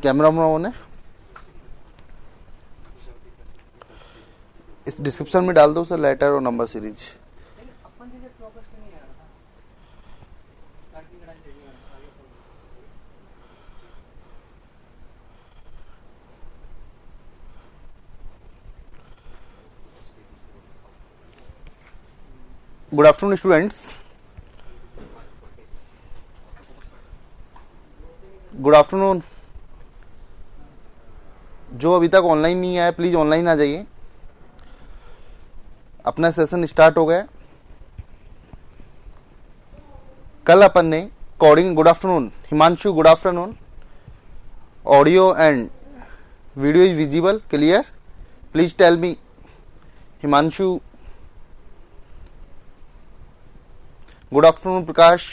Camera on है, इस description में डाल दो सर लेटर और number series. Good afternoon students, good afternoon. जो अभी तक ऑनलाइन नहीं आया प्लीज ऑनलाइन आ जाइए, अपना सेशन स्टार्ट हो गया। कल अपन ने coding, good afternoon Himanshu, good afternoon. Audio and video is visible, clear? Please tell me. Himanshu, good afternoon Prakash.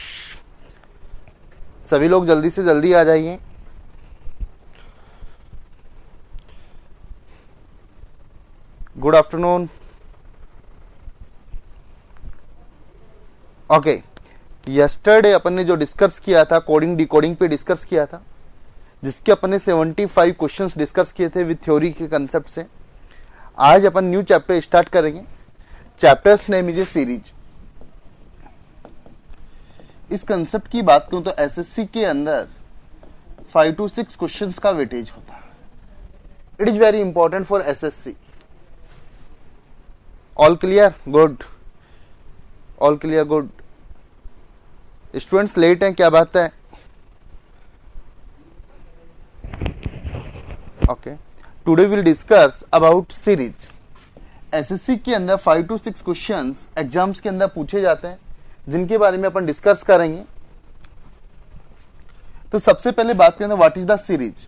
सभी लोग जल्दी से जल्दी आ जाइए। Good afternoon. ओके, यस्टरडे अपन ने जो डिस्कस किया था कोडिंग डिकोडिंग पे डिस्कस किया था, जिसके अपन ने 75 क्वेश्चंस डिस्कस किए थे विद थ्योरी के कंसेप्ट से। आज अपन न्यू चैप्टर स्टार्ट करेंगे। Chapters name is a series. इस कंसेप्ट की बात करूं तो एसएससी के अंदर 5 to 6 क्वेश्चंस का वेटेज होता है। It is very important for SSC. All clear? Good, all clear, good. Students let हैं, क्या बात है? Okay, today will discuss about series. SSC के अंदर 5 to 6 क्वेश्चंस एग्जाम्स के अंदर पूछे जाते हैं, जिनके बारे में अपन डिस्कस करेंगे। तो सबसे पहले बात करें what is the series.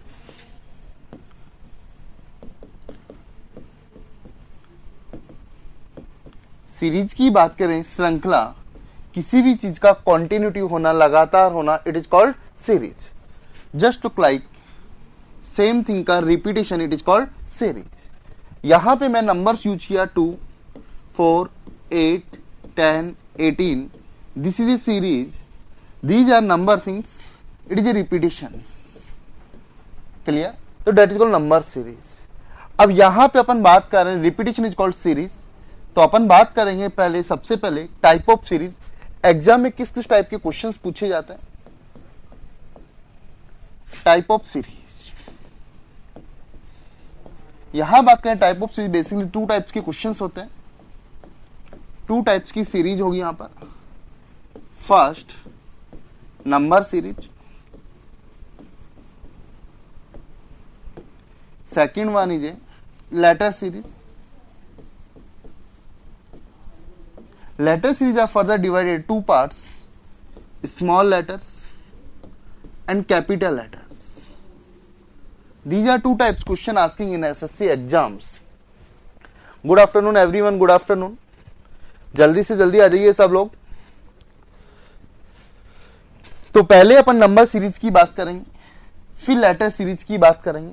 Series की बात करें, श्रृंखला, किसी भी चीज का कॉन्टिन्यूटी होना, लगातार होना, it is called series. Just like same thing का repetition, it is called series. यहां पे मैं नंबर्स यूज किया 2, 4, 8, 10, 18। This is a series. These are number things. It is a repetitions. Clear? तो that is called number series. अब यहां पे अपन बात कर रहे हैं repetition is called series. तो अपन बात करेंगे पहले, सबसे पहले टाइप ऑफ सीरीज। एग्जाम में किस किस टाइप के क्वेश्चंस पूछे जाते हैं? Type of series. यहां बात करें type of series, basically 2 types के क्वेश्चंस होते हैं। 2 टाइप्स की सीरीज होगी यहां पर। First, number series. Second one is a letter series. Letter series are further divided 2 parts, small letters and capital letters. These are 2 types question asking in SSC exams. Good afternoon everyone, good afternoon. जल्दी से जल्दी आ जाइए सब लोग। तो पहले अपन number series की बात करेंगे, फिर लेटर सीरीज की बात करेंगे।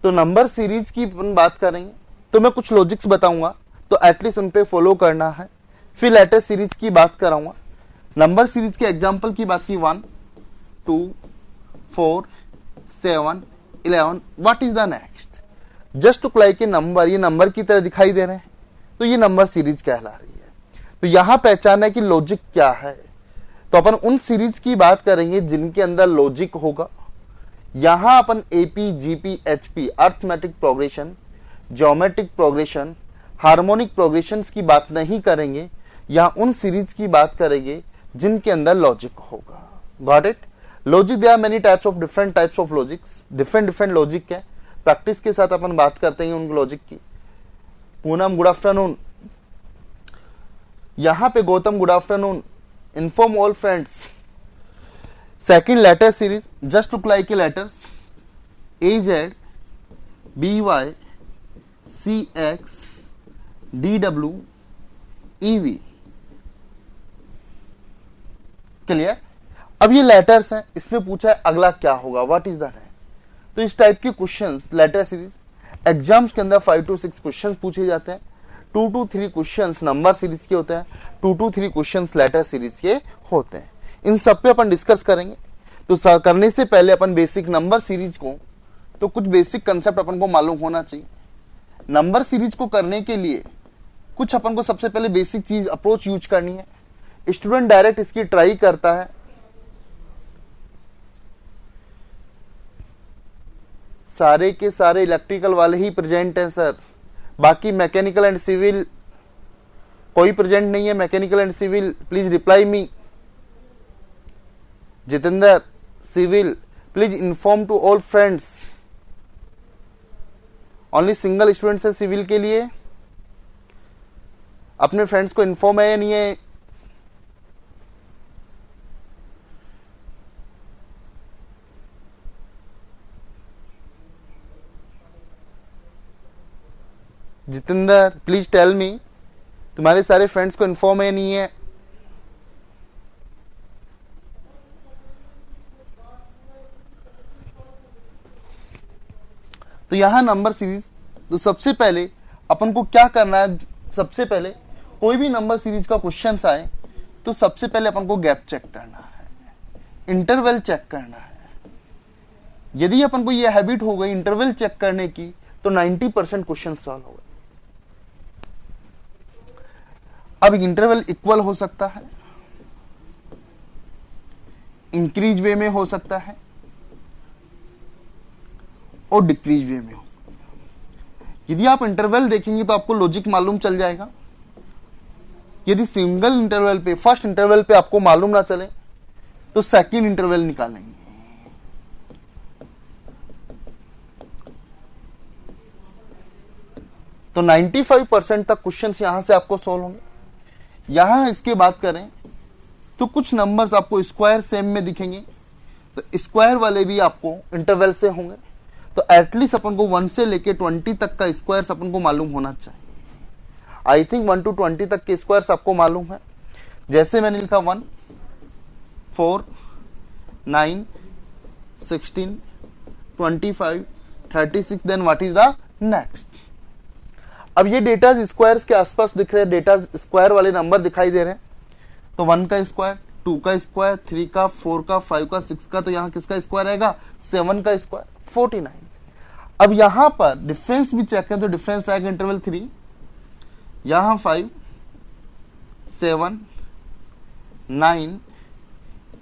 तो नंबर सीरीज की अपन बात करेंगे तो मैं कुछ लॉजिक्स बताऊंगा, तो एटलीस्ट उन पे फॉलो करना है। फिर लेटर सीरीज की बात कराऊंगा। नंबर सीरीज के एग्जांपल की बात की 1, 2, 4, 7, 11। What is the next? Just to like a number, ये नंबर की तरह दिखाई दे रहे हैं, तो ये नंबर सीरीज कहला रही है। तो यहां पहचानना है कि लॉजिक क्या है। तो अपन उन सीरीज की बात करेंगे जिनके अंदर लॉजिक होगा। यहां अपन AP, GP, HP, arithmetic progression, geometric progression, harmonic progression की बात नहीं करेंगे। यहां उन सीरीज की बात करेंगे जिनके अंदर लॉजिक होगा। Got it? Logic, there are many types of different types of logics, different logic है। प्रैक्टिस के साथ अपन बात करते हैं उन लॉजिक की। Poonam good afternoon. यहां पे Gautam good afternoon. Inform all friends. Second letter series, just look like a letters, AZ, BY, CX, DW, EV। Clear? अब ये लेटर्स हैं, इसमें पूछा है अगला क्या होगा, व्हाट इज द नेक्स्ट। तो इस टाइप के क्वेश्चंस लेटर सीरीज एग्जाम्स के अंदर 5 to 6 क्वेश्चंस पूछे जाते हैं। 2 to 3 क्वेश्चंस नंबर सीरीज के होते हैं, 2 to 3 क्वेश्चंस लेटर सीरीज के होते हैं। इन सब पे अपन डिस्कस करेंगे। तो करने से पहले अपन बेसिक नंबर सीरीज को, तो कुछ बेसिक कंसेप्ट अपन को मालूम होना चाहिए। नंबर सीरीज को करने के लिए कुछ अपन को सबसे पहले बेसिक चीज अप्रोच यूज करनी है। स्टूडेंट डायरेक्ट इसकी ट्राई करता है, सारे के सारे इलेक्ट्रिकल वाले ही प्रेजेंट हैं सर, बाकी मैकेनिकल एंड सिविल कोई प्रेजेंट नहीं है। Mechanical and civil please reply me. Jitendra civil please inform to all friends. Only single students है सिविल के लिए, अपने फ्रेंड्स को इन्फॉर्म है या नहीं है? जितेंद्र प्लीज टेल मी, तुम्हारे सारे फ्रेंड्स को इन्फॉर्म है या नहीं है? तो यहां नंबर सीरीज, तो सबसे पहले अपन को क्या करना है, सबसे पहले कोई भी नंबर सीरीज का क्वेश्चन आए तो सबसे पहले अपन को गैप चेक करना है, इंटरवल चेक करना है। यदि अपन को ये हैबिट हो गई इंटरवल चेक करने की तो 90% क्वेश्चन सॉल्व हो गए। अब इंटरवल इक्वल हो सकता है, इंक्रीज वे में हो सकता है और डिक्रीज वे में हो। यदि आप इंटरवल देखेंगे तो आपको लॉजिक मालूम चल जाएगा। यदि सिंगल इंटरवल पे, फर्स्ट इंटरवल पे आपको मालूम ना चले तो सेकंड इंटरवल निकालेंगे। तो 95% तक क्वेश्चन यहां से आपको सॉल्व होंगे। यहां इसके बात करें तो कुछ नंबर्स आपको स्क्वायर सेम में दिखेंगे, तो स्क्वायर वाले भी आपको इंटरवल से होंगे। तो एटलीस्ट अपन को 1 से लेके 20 तक का स्क्वायर्स अपन को मालूम होना चाहिए। आई थिंक 1 to 20 तक के स्क्वायर्स आपको मालूम है। जैसे मैंने लिखा 1, 4, 9, 16, 25, 36, then what is the next. अब ये डेटा स्क्वायर्स के आसपास दिख रहे हैं, डेटा स्क्वायर वाले नंबर दिखाई दे रहे हैं। तो 1 का स्क्वायर, 2 का स्क्वायर, 3 का, 4 का, 5 का, 6 का, तो यहाँ किसका स्क्वायर आएगा? 7 का स्क्वायर, 49। अब यहां पर डिफरेंस भी चेक करें तो डिफरेंस आएगा इंटरवल 3, यहां 5, 7, 9,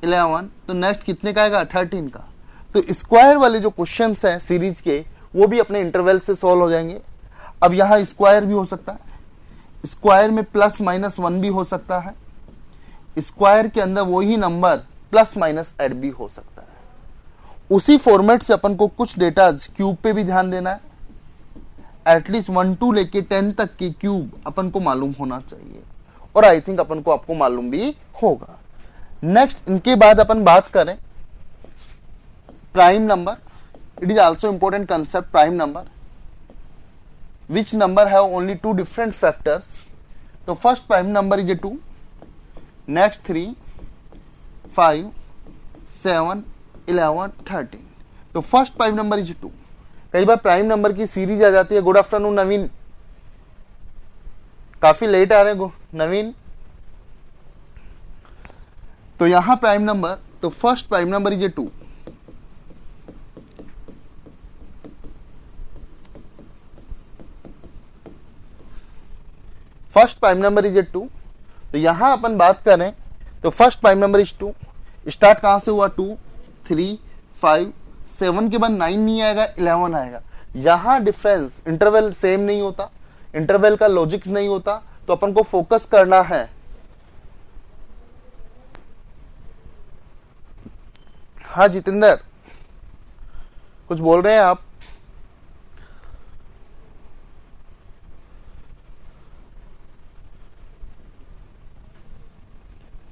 11, तो नेक्स्ट कितने का आएगा? 13 का। तो स्क्वायर वाले जो क्वेश्चंस हैं सीरीज के वो भी अपने इंटरवल से सॉल्व हो जाएंगे। अब यहां स्क्वायर भी हो सकता है, स्क्वायर में प्लस माइनस 1 भी हो सकता है, स्क्वायर के अंदर वही नंबर प्लस माइनस ऐड भी हो सकता है। उसी फॉर्मेट से अपन को कुछ डेटा क्यूब पे भी ध्यान देना है। एटलीस्ट 1 to लेके 10 तक के क्यूब अपन को मालूम होना चाहिए, और आई थिंक अपन को आपको मालूम भी होगा। नेक्स्ट इनके बाद अपन बात करें prime number. It is also important concept, prime number which number have only 2 different factors. So first prime number is a 2, next 3, 5, 7, 11, 13. तो फर्स्ट प्राइम नंबर इज 2। कई बार प्राइम नंबर की सीरीज आ जाती है। गुड आफ्टरनून नवीन, काफी late आ रहे हैं नवीन। तो यहां प्राइम नंबर, तो first prime number is 2, first prime number is 2। तो यहां अपन बात करें तो first prime number is 2। Start कहां से हुआ? 2, 3, 5, 7 के बाद 9 नहीं आएगा, 11 आएगा। यहां डिफरेंस, इंटरवल सेम नहीं होता, इंटरवल का लॉजिक नहीं होता, तो अपन को फोकस करना है। हाँ जितेंद्र, कुछ बोल रहे हैं आप?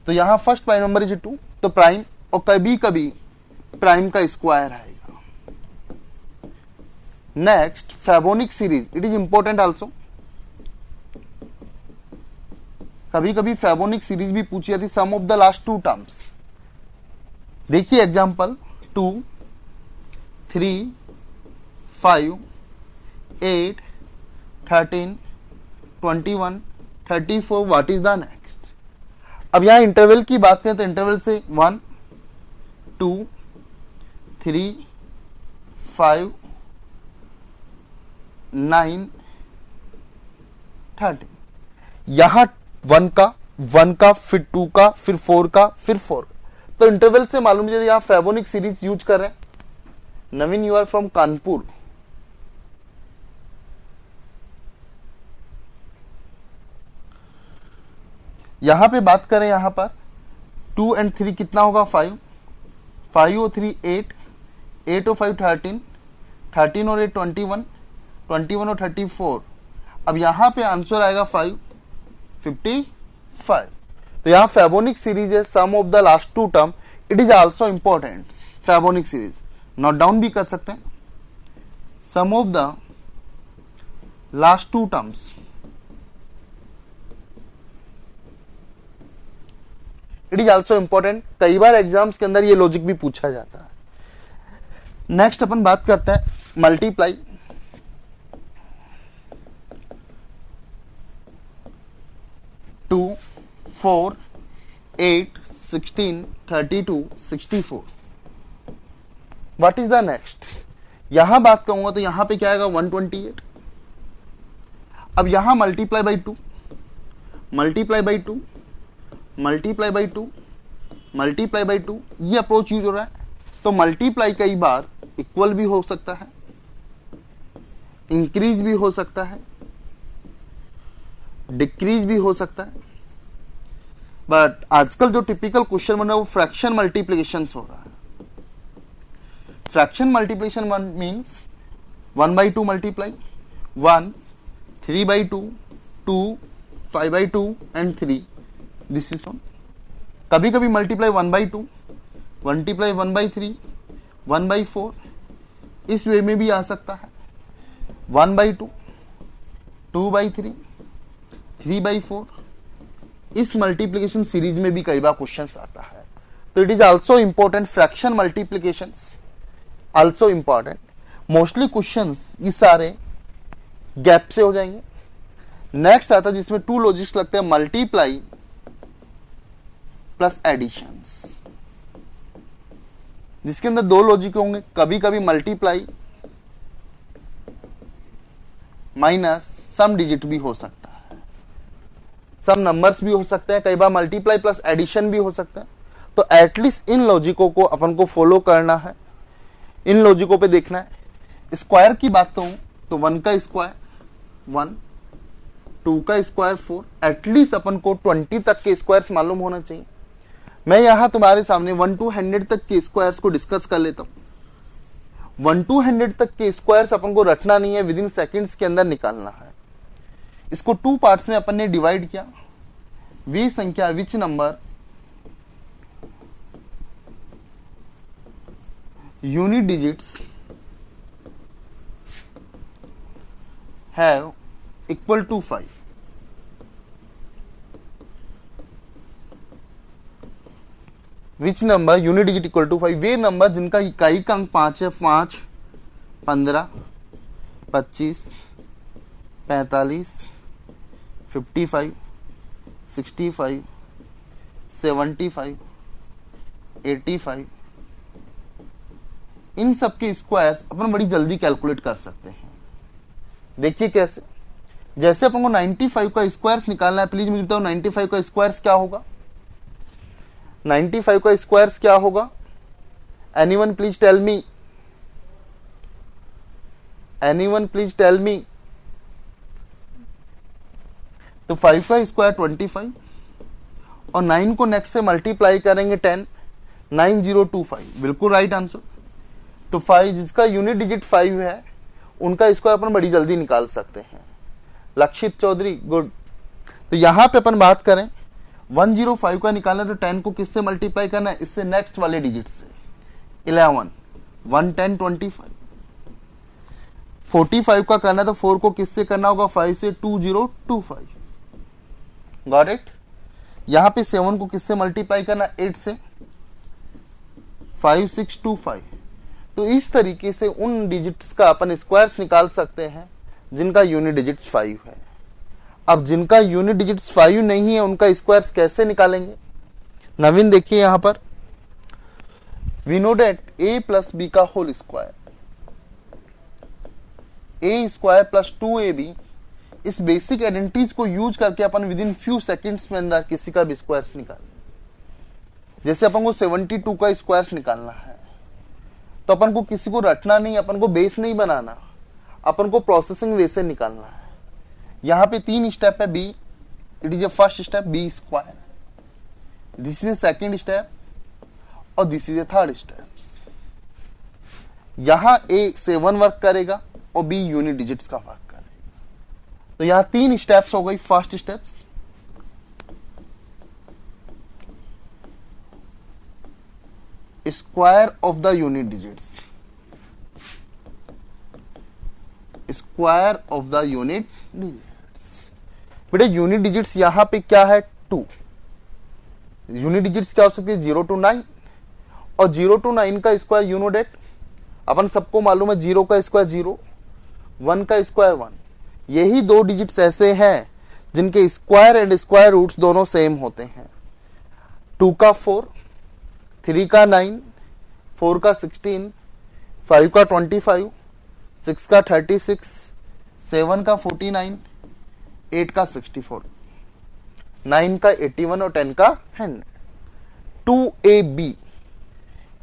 तो यहां फर्स्ट प्राइम नंबर इज 2, तो प्राइम, और कभी कभी प्राइम का स्क्वायर आएगा। Next Fibonacci series, it is important also. कभी कभी फैबोनिक सीरीज भी पूछी जाती, sum of the last 2 terms. देखिए example 2, 3, 5, 8, 13, 21, 34, what is the next. अब यहां इंटरवल की बात करें तो इंटरवल से 1, 2, 3 5 9 13। यहां 1 का फिर 2 का फिर 4 का फिर 4। तो इंटरवल से मालूम है यहां फेबोनिक सीरीज यूज कर रहे हैं। नवीन, यू आर फ्रॉम कानपुर। यहां पे बात करें, यहां पर 2 and 3 कितना होगा 5, 5 और 3 8, 8 और 5 13, 13 और 8 21, 21 और 34। अब यहां पे आंसर आएगा 5 55। तो यहां फेबोनिक सीरीज है sum of the last two term, it is also important. Fibonacci series note down भी कर सकते हैं, sum of the last two terms. It is also important, कई बार एग्जाम्स के अंदर ये लॉजिक भी पूछा जाता है। नेक्स्ट अपन बात करते हैं multiply. Two 4 8 16 32 64। What is the next? यहां बात करूंगा तो यहां पे क्या आएगा 128। अब यहां multiply by 2, multiply by 2, multiply by 2, multiply by 2, ये अप्रोच यूज हो रहा है। तो मल्टीप्लाई कई बार इक्वल भी हो सकता है, इंक्रीज भी हो सकता है, डिक्रीज भी हो सकता है। बट आजकल जो टिपिकल क्वेश्चन बन रहा है वो फ्रैक्शन मल्टीप्लिकेशन हो रहा है। Fraction multiplication means 1/2 multiply 1, 3/2, 2, 5/2 and 3। This is on. कभी कभी मल्टीप्लाई 1/2, मल्टीप्लाई 1/3, 1/4, इस वे में भी आ सकता है। 1/2, 2/3, 3/4, इस मल्टीप्लिकेशन सीरीज में भी कई बार क्वेश्चन आता है। तो it is also important, fraction multiplication also important. Mostly question ये सारे गैप से हो जाएंगे। नेक्स्ट आता है जिसमें 2 लॉजिक्स लगते हैं, मल्टीप्लाई प्लस एडिशंस, जिसके अंदर 2 लॉजिक होंगे। कभी कभी मल्टीप्लाई माइनस सम डिजिट भी हो सकता है, सम नंबर्स भी हो सकते हैं, कई बार मल्टीप्लाई प्लस एडिशन भी हो सकता है। तो एटलीस्ट इन लॉजिकों को अपन को फॉलो करना है, इन लॉजिकों पे देखना है। स्क्वायर की बात कहूं तो 1 का स्क्वायर 1, 2 का स्क्वायर 4, एटलीस्ट अपन को 20 तक के स्क्वायर्स मालूम होना चाहिए। मैं यहां तुम्हारे सामने 1 to 100 तक के स्क्वायर्स को डिस्कस कर लेता हूं। 1 to 100 तक के स्क्वायर्स अपन को रखना नहीं है, विद इन सेकेंड्स के अंदर निकालना है। इसको 2 पार्ट्स में अपन ने डिवाइड किया। वी संख्या which number unit digits have equal to 5। Which number unit digit equal to 5, वे नंबर जिनका इकाई का अंक 5 है। 5, 15, 25, 45, 55, 65, 75, 85, इन सब के स्क्वायर्स अपन बड़ी जल्दी कैलकुलेट कर सकते हैं। देखिए कैसे, जैसे अपन को 95 का स्क्वायर्स निकालना है, प्लीज मुझे बताओ 95 का स्क्वायर्स क्या होगा? 95 का स्क्वायर्स क्या होगा? Anyone please tell me, anyone please tell me. तो 5 का स्क्वायर 25 और 9 को नेक्स्ट से मल्टीप्लाई करेंगे 10, 9025, बिल्कुल राइट आंसर। तो 5 जिसका यूनिट डिजिट 5 है उनका स्क्वायर अपन बड़ी जल्दी निकाल सकते हैं। लक्षित चौधरी, गुड। तो यहां पे अपन बात करें 105 का निकालना, तो 10 को किससे मल्टीप्लाई करना है? इससे नेक्स्ट वाले डिजिट से। 11, 110, 25। 45 का करना है तो 4 को किससे करना होगा? 5 से, 2025। Got it. यहां पे 7 को किससे मल्टीप्लाई करना? 8 से, 5625। तो इस तरीके से उन डिजिट्स का अपन स्क्वायर्स निकाल सकते हैं जिनका यूनिट डिजिट्स 5 है। अब जिनका यूनिट डिजिट्स 5 नहीं है उनका स्क्वायर्स कैसे निकालेंगे? नवीन देखिए यहां पर we know that a plus B का whole square, a square plus 2ab, इस बेसिक आइडेंटिटीज को यूज करके अपन विद इन फ्यू सेकेंड्स में अंदर किसी का भी स्क्वायर निकाल, जैसे अपन को 72 का स्क्वायर निकालना है तो अपन को किसी को रटना नहीं, अपन को बेस नहीं बनाना, अपन को प्रोसेसिंग वे से निकालना है। यहां पे 3 स्टेप है, B it is a first step B square, this is a second step और this is a third step. यहां ए 7 वर्क करेगा और बी यूनिट डिजिट्स का वर्क करेगा। तो यहां 3 स्टेप्स हो गई। First steps square of the unit digits, square of the unit digits. बेटा यूनिट डिजिट्स यहां पे क्या है 2, यूनिट डिजिट्स क्या हो सकती है 0 to 9 और 0 to 9 का स्क्वायर यू नो डेट अपन सबको मालूम है 0 का स्क्वायर 0, 1 का स्क्वायर 1। यही 2 डिजिट्स ऐसे हैं जिनके स्क्वायर एंड स्क्वायर रूट्स दोनों सेम होते हैं। 2 का 4, 3 का 9, 4 का 16, 5 का 25, 6 का 36, 7 का 49, 8 का 64, 9 का 81 और 10 का 100। 2ab,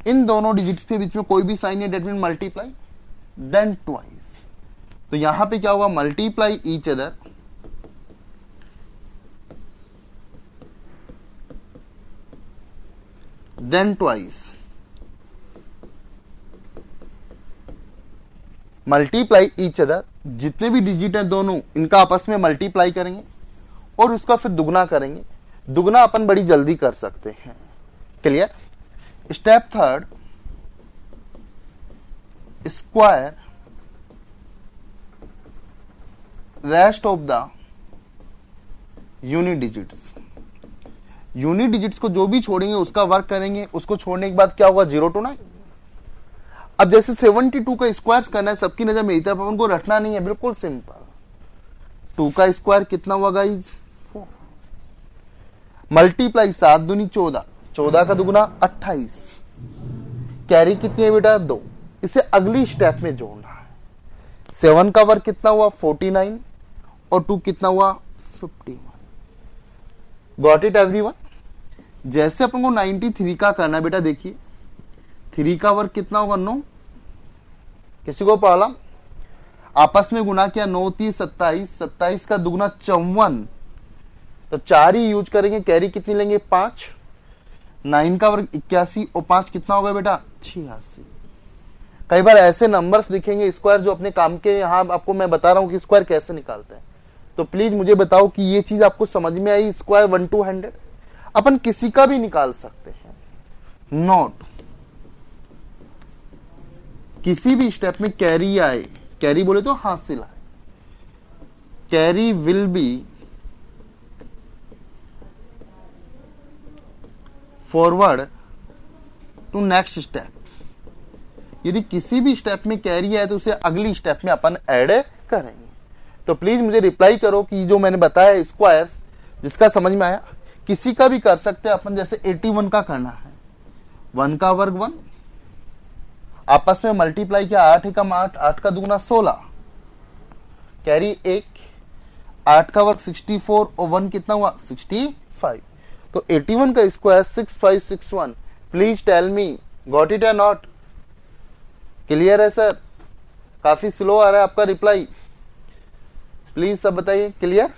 इन दोनों डिजिट्स के बीच में कोई भी साइन है, that mean multiply then twice. तो यहां पे क्या होगा multiply each other, then twice. Multiply each other, जितने भी डिजिट हैं दोनों इनका आपस में मल्टीप्लाई करेंगे और उसका फिर दुगना करेंगे। दुगना अपन बड़ी जल्दी कर सकते हैं। Clear. Step third, square rest of the unit digits. Unit digits को जो भी छोड़ेंगे उसका वर्क करेंगे, उसको छोड़ने के बाद क्या होगा 0 to 9। अब जैसे 72 का स्क्वायर करना है, सबकी नजर मेरी तरफ, अपन को रटना नहीं है, बिल्कुल सिंपल। 2 का स्क्वायर कितना हुआ गाइज 4, मल्टीप्लाई 7 दूनी 14, 14 का दुगुना 28, कैरी कितनी है बेटा 2। इसे अगली स्टेप में जोड़ना है। 7 का वर्क कितना हुआ 49 और 2 कितना हुआ 51। Got it everyone. जैसे अपन को 93 का करना है बेटा, देखिए 3 का वर्क कितना होगा 9, किसी को प्रॉब्लम। आपस में गुना किया 9 3 27, 27 का दुगुना 54, तो 4 ही यूज करेंगे। कैरी कितनी लेंगे 5, 9 का वर्क 81 और 5 कितना होगा बेटा 86। कई बार ऐसे नंबर्स दिखेंगे स्क्वायर जो अपने काम के, यहां आपको मैं बता रहा हूं कि स्क्वायर कैसे निकालते हैं। तो प्लीज मुझे बताओ कि ये चीज आपको समझ में आई। स्क्वायर 1 to 100 अपन किसी का भी निकाल सकते हैं, नॉट किसी भी स्टेप में कैरी आए, कैरी बोले तो हासिल आए, carry will be forward to next step. यदि किसी भी स्टेप में कैरी आए तो उसे अगली स्टेप में अपन ऐड करेंगे। तो प्लीज मुझे रिप्लाई करो कि जो मैंने बताया स्क्वायर्स जिसका समझ में आया, किसी का भी कर सकते हैं अपन। जैसे 81 का करना है, 1 का वर्ग 1, आपस में मल्टीप्लाई किया 8 एकम 8, 8 का दुगुना 16, कैरी 1, 8 का वर्ग 64 और 1 कितना हुआ 65। तो 81 का square 6561। Please tell me got it या नॉट। क्लियर है सर? काफी स्लो आ रहा है आपका रिप्लाई, प्लीज सब बताइए। क्लियर?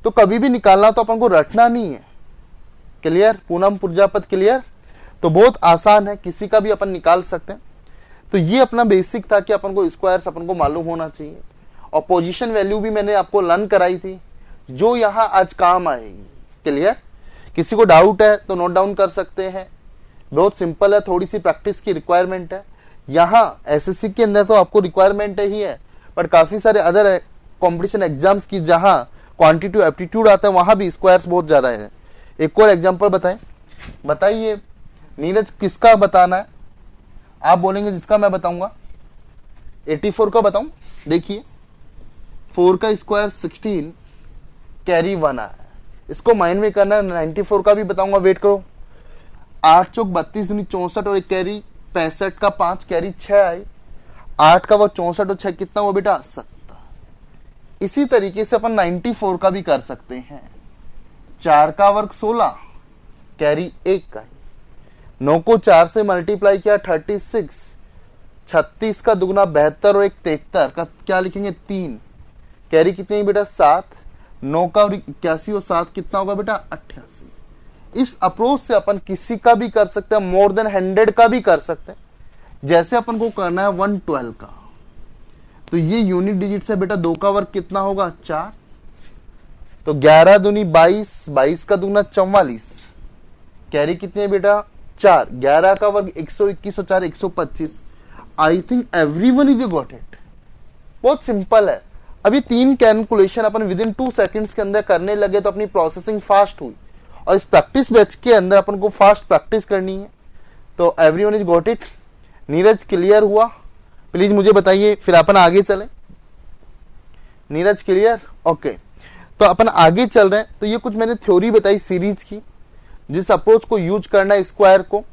तो कभी भी निकालना तो अपन को रटना नहीं है। क्लियर? पूनम प्रजापत क्लियर? तो बहुत आसान है, किसी का भी अपन निकाल सकते हैं। तो ये अपना बेसिक था कि अपन को स्क्वायर्स अपन को मालूम होना चाहिए। और पोजीशन वैल्यू भी मैंने आपको लर्न कराई थी जो यहां आज काम आएगी। क्लियर? किसी को डाउट है तो नोट डाउन कर सकते हैं। बहुत सिंपल है, थोड़ी सी प्रैक्टिस की रिक्वायरमेंट है। यहाँ एसएससी के अंदर तो आपको रिक्वायरमेंट ही है, बट काफी सारे अदर कॉम्पिटिशन एग्जाम्स की जहां क्वांटिटी एप्टीट्यूड आता है वहां भी स्क्वायर्स बहुत ज्यादा है। एक और एग्जांपल बताएं, बताइए नीरज किसका बताना है? आप बोलेंगे जिसका मैं बताऊंगा। 84 का बताऊं? देखिए 4 का स्क्वायर 16, कैरी 1 आया, इसको माइंड में करना है। 94 का भी बताऊंगा, वेट करो। 8 चौक 32 दूनी 64 और एक कैरी 65 का 5 कैरी 6 आई, 8 का वो 64 और 6 कितना हुआ बेटा 70। इसी तरीके से अपन 94 का भी कर सकते हैं। 4 का वर्ग 16 कैरी 1 का, 9 को 4 से मल्टीप्लाई किया 36, 36 का दुगना 72 और 1 73 का क्या लिखेंगे 3, कैरी कितनी है बेटा 7, 9 का 81 और 7 कितना होगा बेटा 88। इस अप्रोच से अपन किसी का भी कर सकते हैं, मोर देन 100 का भी कर सकते हैं। जैसे अपन को करना है 112 का, तो ये यूनिट डिजिट से बेटा 2 का वर्ग कितना होगा 4, तो 11 दूनी 22, 22 का दुगना 44, कैरी कितनी है बेटा 4, 11 का वर्ग 121 और 4 125। I think everyone is got it. बहुत सिंपल है। अभी 3 calculation upon with in 2 seconds के अंदर करने लगे तो अपनी प्रोसेसिंग फास्ट हुई, और इस प्रैक्टिस बैच के अंदर अपन को फास्ट प्रैक्टिस करनी है। तो everyone is got it. Neeraj clear हुआ? प्लीज मुझे बताइए, फिर अपन आगे चले। नीरज क्लियर? ओके, तो अपन आगे चल रहे हैं। तो ये कुछ मैंने थ्योरी बताई सीरीज की, जिस अप्रोच को यूज करना है स्क्वायर को।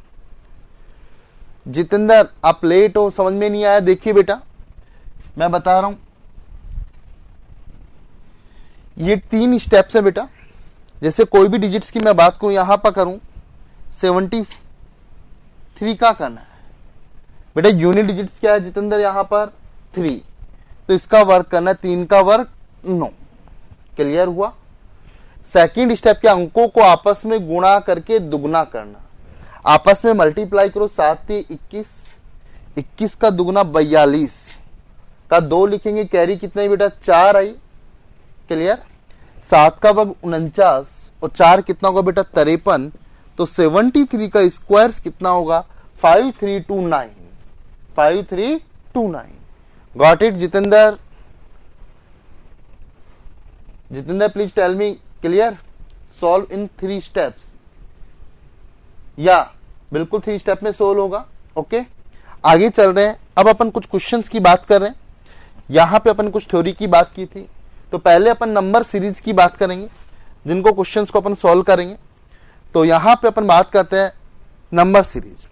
जितेंद्र आप लेट हो, समझ में नहीं आया, देखिए बेटा मैं बता रहा हूं। ये 3 स्टेप्स है बेटा। जैसे कोई भी डिजिट्स की मैं बात करूं, यहां पर करूं 73 का करना है बेटा। यूनिट डिजिट्स क्या है जितेंद्र? यहां पर 3, तो इसका वर्क करना है 3 का वर्क 9। क्लियर हुआ? सेकंड स्टेप के अंकों को आपस में गुणा करके दुगना करना। आपस में मल्टीप्लाई करो, 7 21, 21 का दुगना 42 का 2 लिखेंगे, कैरी कितना है बेटा 4 आई। क्लियर? 7 का वर्ग 49 और 4 कितना होगा बेटा 53। तो 73 का स्क्वायर कितना होगा 5329। 5329। Got it Jitendra? Jitendra please tell me. Clear? Solve in 3 steps. या बिल्कुल 3 स्टेप में सोल्व होगा। ओके, आगे चल रहे हैं। अब अपन कुछ क्वेश्चंस की बात कर रहे हैं। यहां पे अपन कुछ थ्योरी की बात की थी, तो पहले अपन नंबर सीरीज की बात करेंगे, जिनको क्वेश्चंस को अपन सॉल्व करेंगे। तो यहां पे अपन बात करते हैं नंबर सीरीज।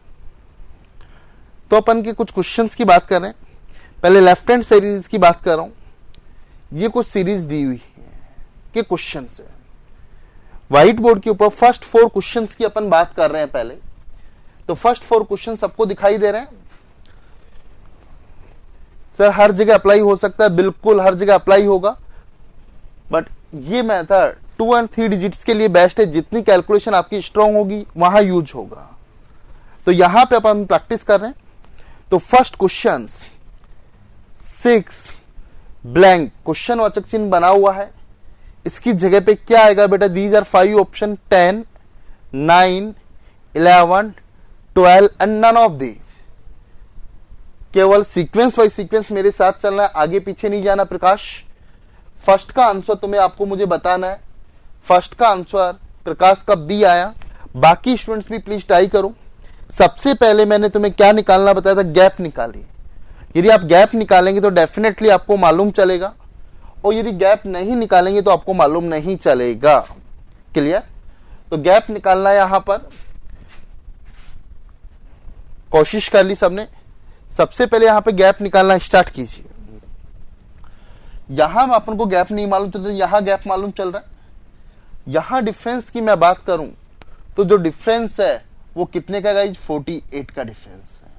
तो अपन के कुछ क्वेश्चंस की बात कर रहे हैं। पहले लेफ्ट हैंड सीरीज की बात कर रहा हूं। ये कुछ सीरीज दी हुई है कि क्वेश्चन है व्हाइट बोर्ड के ऊपर। फर्स्ट 4 क्वेश्चंस की अपन बात कर रहे हैं पहले। तो फर्स्ट 4 क्वेश्चन सबको दिखाई दे रहे हैं? सर हर जगह अप्लाई हो सकता है, बिल्कुल हर जगह अप्लाई होगा, बट ये मेथड 2 और 3 डिजिट्स के लिए बेस्ट है। जितनी कैलकुलेशन आपकी स्ट्रांग होगी वहां यूज होगा। तो यहां पे अपन प्रैक्टिस कर रहे हैं। तो फर्स्ट क्वेश्चन 6 ब्लैंक क्वेश्चन वाचक चिन्ह बना हुआ है, इसकी जगह पे क्या आएगा बेटा? These are 5 option 10, 9, 11, 12 and none of these. केवल सीक्वेंस वाइज सीक्वेंस मेरे साथ चलना है, आगे पीछे नहीं जाना। प्रकाश, फर्स्ट का आंसर तुम्हें आपको मुझे बताना है। फर्स्ट का आंसर प्रकाश का बी आया। बाकी स्टूडेंट्स भी प्लीज ट्राई करो। सबसे पहले मैंने तुम्हें क्या निकालना बताया था? गैप निकालिए। यदि आप गैप निकालेंगे तो डेफिनेटली आपको मालूम चलेगा, और यदि गैप नहीं निकालेंगे तो आपको मालूम नहीं चलेगा। क्लियर? तो गैप निकालना है यहां पर। कोशिश कर ली सबने? सबसे पहले यहां पे गैप निकालना स्टार्ट कीजिए। यहां अपन को गैप नहीं मालूम तो यहां गैप मालूम चल रहा है। यहां डिफरेंस की मैं बात करूं तो जो डिफरेंस है वो कितने का गाइज? 48 का डिफरेंस है।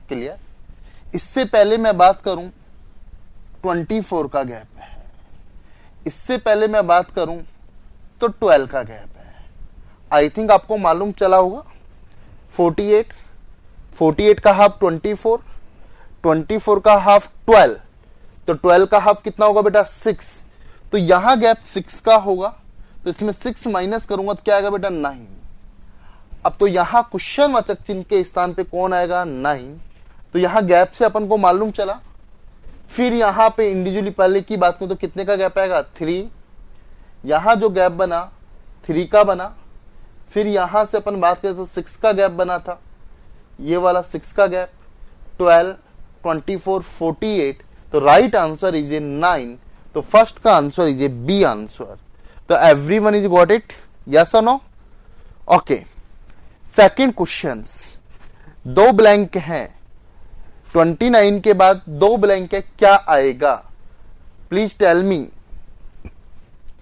क्लियर? इससे पहले मैं बात करूं 24 का गैप है। इससे पहले मैं बात करूं तो 12 का गैप है। आई थिंक आपको मालूम चला होगा। 48 का हाफ 24, 24 का हाफ 12, तो 12 का हाफ कितना होगा बेटा 6। तो यहां गैप 6 का होगा, तो इसमें 6 माइनस करूंगा तो क्या आएगा बेटा 9। अब तो यहां क्वेश्चन वाचक चिन्ह के स्थान पे कौन आएगा? 9। तो यहां गैप से अपन को मालूम चला। फिर यहां पे इंडिविजुअली पहले की बात करूं तो कितने का गैप आएगा? 3। यहां जो गैप बना 3 का बना। फिर यहां से अपन बात करें तो 6 का गैप बना था, ये वाला 6 का गैप, 12, 24, 48। तो राइट आंसर इज ए 9। तो फर्स्ट का answer is A B answer. तो everyone is got it? Yes और नो? ओके, सेकंड क्वेश्चन दो ब्लैंक हैं, 29 के बाद दो ब्लैंक है, क्या आएगा? Please tell me.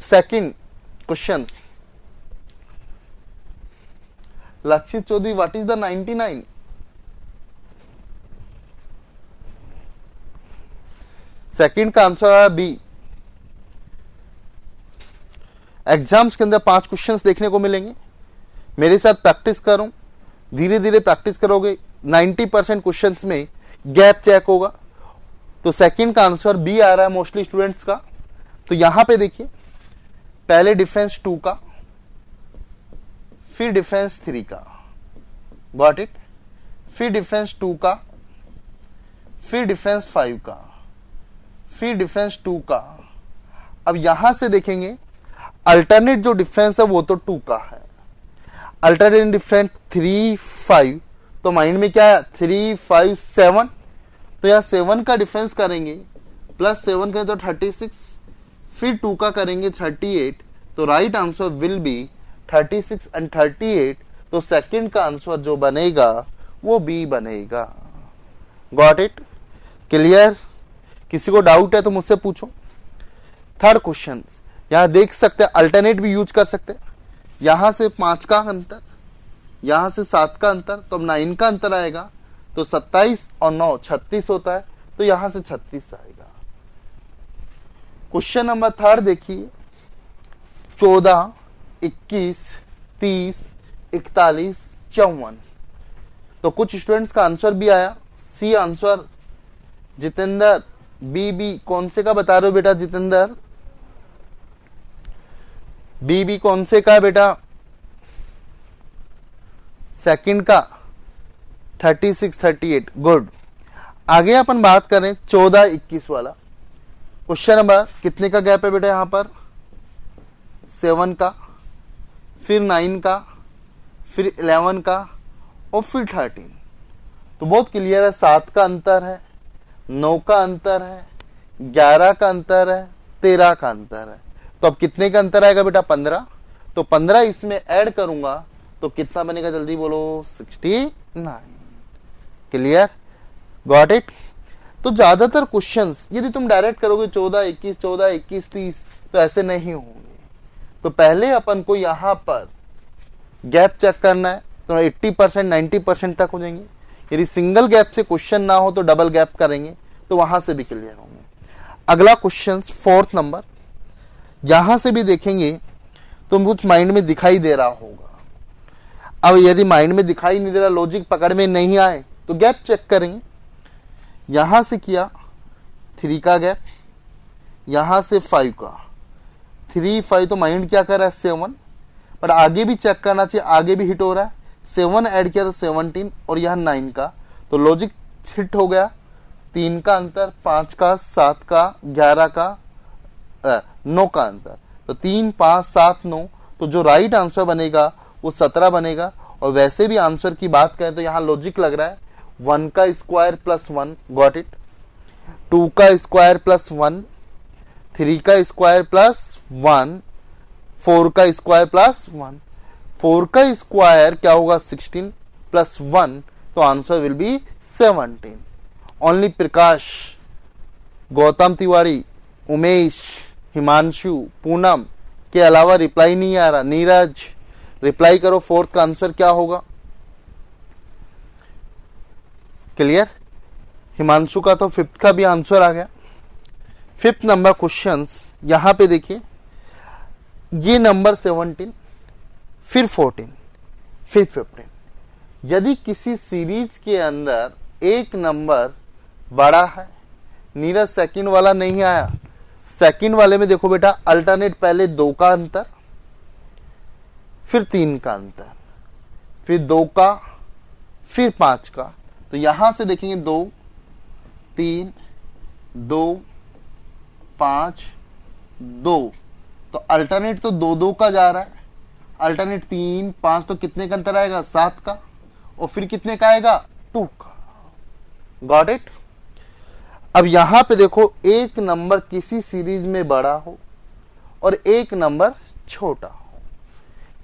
Second question, Lakshit Chaudhary, what is the 99? Second का आंसर आ बी। एग्जाम्स के अंदर 5 क्वेश्चंस देखने को मिलेंगे, मेरे साथ प्रैक्टिस करो, धीरे धीरे प्रैक्टिस करोगे, 90% क्वेश्चंस में गैप चेक होगा। तो सेकंड का आंसर बी आ रहा है मोस्टली स्टूडेंट्स का। तो यहां पे देखिए, पहले डिफरेंस 2 का, फिर डिफरेंस 3 का, गॉट इट, फिर डिफरेंस 2 का, फिर डिफरेंस 5 का, फिर डिफरेंस 2 का। अब यहां से देखेंगे अल्टरनेट जो डिफरेंस है वो तो 2 का है, अल्टरनेट डिफरेंस 3 5, तो माइंड में क्या है 3 5 7, तो यहां 7 का डिफरेंस करेंगे, प्लस 7 करें तो 36, फिर 2 का करेंगे 38, तो right answer will be 36 and 38। तो सेकंड का आंसर जो बनेगा वो बी बनेगा। Got it? क्लियर? किसी को डाउट है तो मुझसे पूछो। थर्ड क्वेश्चन, यहां देख सकते हैं अल्टरनेट भी यूज कर सकते हैं। यहां से 5 का अंतर, यहां से 7 का अंतर, तो अब 9 का अंतर आएगा, तो 27 और 9 36 होता है, तो यहां से 36 आएगा। क्वेश्चन नंबर थर्ड देखिए, 14 21 30 41 54। तो कुछ स्टूडेंट्स का आंसर भी आया, सी आंसर। जितेंद्र, बी कौन से का बता रहे हो बेटा? जितेंद्र, बी कौन से का है बेटा? सेकंड का 36 38, गुड। आगे अपन बात करें 14 21 वाला क्वेश्चन नंबर, कितने का गैप है बेटा? यहां पर 7 का, फिर 9 का, फिर 11 का और फिर 13। तो बहुत क्लियर है, 7 का अंतर है, 9 का अंतर है, 11 का अंतर है, 13 का अंतर है। तो अब कितने का अंतर आएगा बेटा? 15। तो 15 इसमें ऐड करूंगा तो कितना बनेगा? जल्दी बोलो। 69। क्लियर? Got it? तो ज्यादातर क्वेश्चंस यदि तुम डायरेक्ट करोगे 14 21 14 21 30 तो ऐसे नहीं होंगे। तो पहले अपन को यहां पर गैप चेक करना है, तो 80% 90% तक हो जाएंगे। यदि सिंगल गैप से क्वेश्चन ना हो तो डबल गैप करेंगे, तो वहां से भी क्लियर होंगे। अगला क्वेश्चन फोर्थ नंबर, यहां से भी देखेंगे तो कुछ माइंड में दिखाई दे रहा होगा। अब यदि माइंड में दिखाई नहीं दे रहा, लॉजिक पकड़ में नहीं आए, तो गैप चेक करेंगे। यहां से किया 3 का गैप, यहां से 5 का, 3 5, तो माइंड क्या कर रहा है? 7। पर आगे भी चेक करना चाहिए, आगे भी हिट हो रहा है। 7 ऐड किया तो 17 और यहां 9 का, तो लॉजिक हिट हो गया। 3 का अंतर, 5 का, 7 का, 11 का, 9 का अंतर, तो 3 5 7 9, तो जो राइट आंसर बनेगा वो 17 बनेगा। और वैसे भी आंसर की बात करें तो यहां लॉजिक लग रहा है 1 का स्क्वायर प्लस 1, गॉट इट, 2 का स्क्वायर प्लस 1, 3 का स्क्वायर प्लस 1, 4 का स्क्वायर प्लस 1। 4 का स्क्वायर क्या होगा? 16 प्लस 1, तो आंसर विल बी 17। ओनली प्रकाश, गौतम तिवारी, उमेश, हिमांशु, पूनम के अलावा रिप्लाई नहीं आ रहा। नीरज, रिप्लाई करो, फोर्थ का आंसर क्या होगा? क्लियर? हिमांशु का तो फिफ्थ का भी आंसर आ गया। फिफ्थ नंबर क्वेश्चंस यहां पे देखिए, ये नंबर 17, फिर 14, फिर 15। यदि किसी सीरीज के अंदर एक नंबर बड़ा है, नीरज सेकंड वाला नहीं आया, सेकंड वाले में देखो बेटा, अल्टरनेट पहले 2 का अंतर, फिर 3 का अंतर, फिर 2 का, फिर 5 का। तो यहां से देखेंगे 2 3 2 5 2, तो अल्टरनेट तो 2 2 का जा रहा है, अल्टरनेट 3 5, तो कितने का अंतर आएगा? 7 का, और फिर कितने का आएगा? 2 का। Got it? अब यहां पे देखो, एक नंबर किसी सीरीज में बड़ा हो और एक नंबर छोटा हो,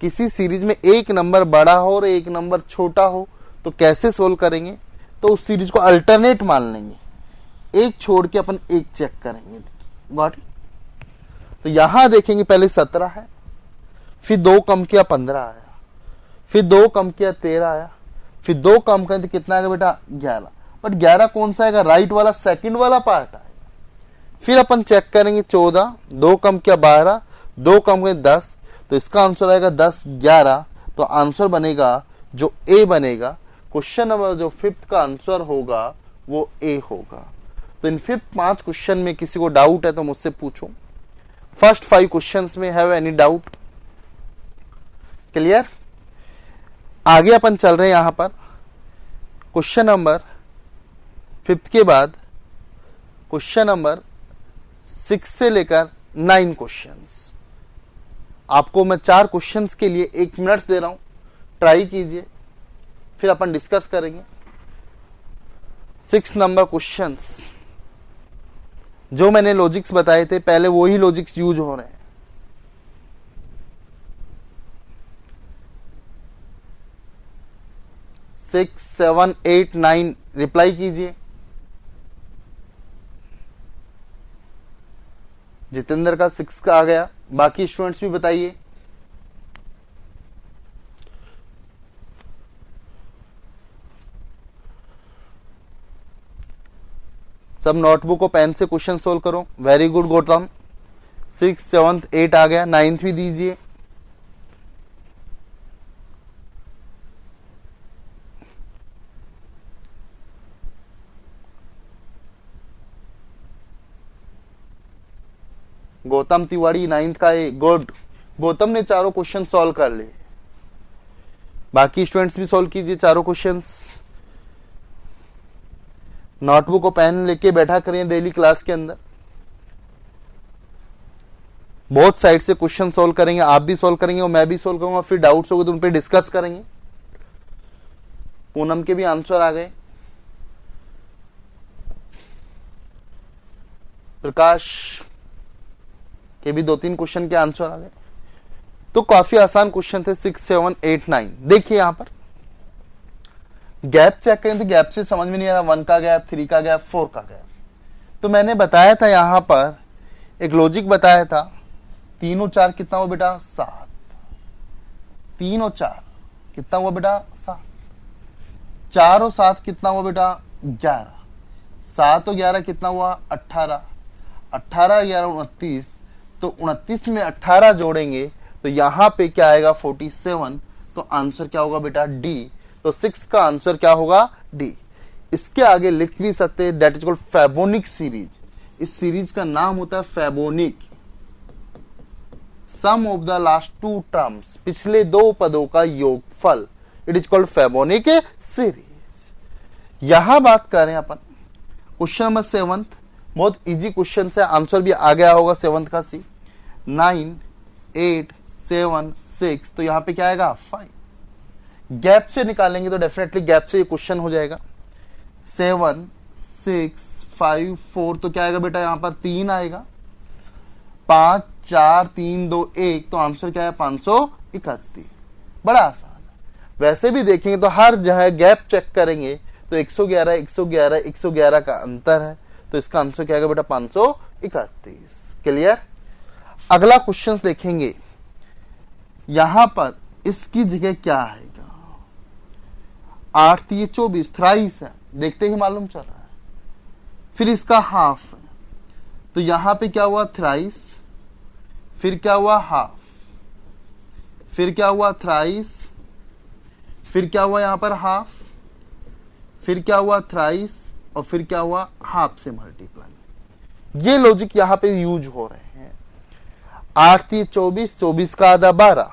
किसी सीरीज में एक नंबर बड़ा हो और एक नंबर छोटा हो, तो कैसे सोल्व करेंगे, तो उस सीरीज को अल्टरनेट मान लेंगे, एक छोड़ के अपन एक चेक करेंगे। गॉट? तो यहां देखेंगे पहले 17 है, फिर 2 कम किया 15 आया, फिर 2 कम किया 13 आया, फिर 2 कम करें तो कितना आएगा बेटा 11। बट 11 कौन सा आएगा, राइट वाला सेकंड वाला पार्ट आएगा। फिर अपन चेक करेंगे 14, 2 कम किया 12, 2 कम किया 10, तो इसका आंसर आएगा 10 11। तो आंसर बनेगा जो ए बनेगा, क्वेश्चन नंबर जो 5th का आंसर होगा वो ए होगा। तो इन 5 क्वेश्चन में किसी को डाउट है तो मुझसे पूछो। फर्स्ट 5 क्वेश्चंस में हैव एनी डाउट? क्लियर? आगे अपन चल रहे हैं यहां पर क्वेश्चन नंबर 5th के बाद क्वेश्चन नंबर 6 से लेकर 9 क्वेश्चंस। आपको मैं 4 क्वेश्चंस के लिए 1 मिनट दे रहा हूं, ट्राई कीजिए, फिर अपन डिस्कस करेंगे। 6 नंबर क्वेश्चंस जो मैंने लॉजिक्स बताए थे पहले वही लॉजिक्स यूज हो रहे हैं। सिक्स, 7, 8, 9 रिप्लाई कीजिए। जितेंद्र का 6 का आ गया, बाकी स्टूडेंट्स भी बताइए। सब नोटबुक को पेन से क्वेश्चन सोल्व करो। वेरी गुड गौतम, 6, 7, 8 आ गया, 9th भी दीजिए। गौतम तिवारी 9th का है, गुड। गौतम ने चारों क्वेश्चन सॉल्व कर लिए, बाकी स्टूडेंट्स भी सॉल्व कीजिए चारों क्वेश्चंस। नोटबुक और पेन लेके बैठा करें डेली क्लास के अंदर। बहुत साइड से क्वेश्चन सॉल्व करेंगे, आप भी सॉल्व करेंगे और मैं भी सॉल्व करूंगा, फिर डाउट्स होंगे तो उन पर डिस्कस करेंगे। पूनम के भी आंसर आ गए, प्रकाश के भी 2-3 क्वेश्चन के आंसर आ गए। तो काफी आसान क्वेश्चन थे 6, 7, 8, 9। देखिए यहां पर गैप चेक करें तो गैप से समझ में नहीं आ रहा, 1 का गैप, 3 का गैप, 4 का गैप। तो मैंने बताया था यहां पर एक लॉजिक बताया था, 3 और 4 कितना हुआ बेटा 7, 3 और 4 कितना हुआ बेटा 7, 4 और 7 कितना हुआ बेटा 11, 7 और 11 कितना हुआ 18, 18 11 29, तो 29 में 18 जोड़ेंगे तो यहां पे क्या आएगा 47। तो आंसर क्या होगा बेटा डी। तो 6 का आंसर क्या होगा डी। इसके आगे लिख भी सकते हैं, that is called Fibonacci series. इस सीरीज का नाम होता है Fibonacci, sum of the last 2 terms, पिछले 2 पदों का योगफल। It is called Fibonacci series. यहां बात करें अपन क्वेश्चन नंबर 7, बहुत इजी क्वेश्चन है, आंसर भी आ गया होगा 7th का सी। 9, 8, 7, 6, तो यहां पे क्या आएगा 5। गैप से निकालेंगे तो डेफिनेटली गैप से ये क्वेश्चन हो जाएगा। 7, 6, 5, 4, तो क्या आएगा बेटा यहां पर 3 आएगा। 5, 4, 3, 2, 1, तो आंसर क्या है 531। बड़ा आसान है। वैसे भी देखेंगे तो हर जगह गैप चेक करेंगे तो 111, 111, 111 का अंतर है, तो इसका आंसर क्या आएगा बेटा 531। क्लियर? अगला क्वेश्चन देखेंगे, यहां पर इसकी जगह क्या आएगा। 8 3 24, थ्राइस है, देखते ही मालूम चल रहा है। फिर इसका हाफ है, तो यहां पे क्या हुआ थ्राइस, फिर क्या हुआ हाफ, फिर क्या हुआ थ्राइस, फिर क्या हुआ यहां पर हाफ, फिर क्या हुआ थ्राइस, और फिर क्या हुआ हाफ से मल्टीप्लाई। ये लॉजिक यहां पे यूज हो रहे हैं। 8 3 24, 24 का आधा 12,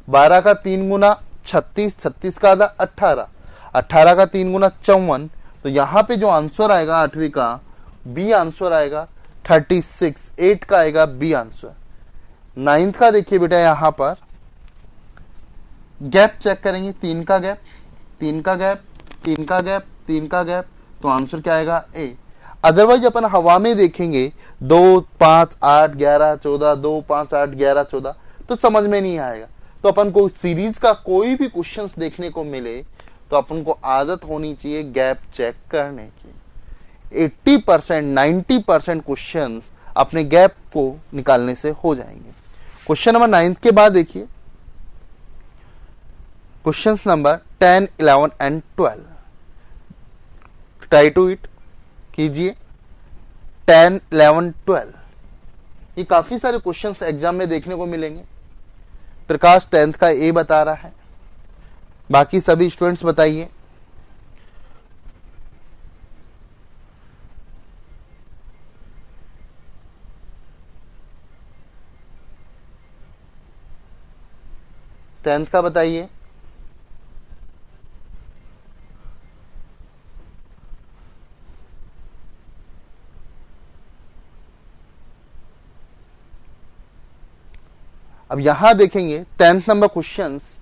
12 का 3 गुना 36, 36 का आधा 18, 18 का 3 गुना 54, तो यहां पे जो आंसर आएगा 8वीं का बी आंसर आएगा 36। 8 का आएगा बी आंसर। 9th का देखिए बेटा, यहां पर गैप चेक करेंगे, 3 का गैप, 3 का गैप, 3 का गैप, 3 का गैप, तो आंसर क्या आएगा ए। अदरवाइज अपन हवा में देखेंगे 2 5 8 11 14, 2 5 8 11 14, तो समझ में नहीं आएगा। तो अपन को सीरीज का कोई भी क्वेश्चंस देखने को मिले तो अपन को आदत होनी चाहिए गैप चेक करने की। 80% 90% क्वेश्चन अपने गैप को निकालने से हो जाएंगे। क्वेश्चन नंबर 9 के बाद देखिए question number 10, 11 and 12। Try to it कीजिए। 10, 11, 12 ये काफी सारे क्वेश्चंस एग्जाम में देखने को मिलेंगे। प्रकाश 10th का ए बता रहा है, बाकी सभी स्टूडेंट्स बताइए। टेंथ का बताइए। अब यहां देखेंगे 10th number questions.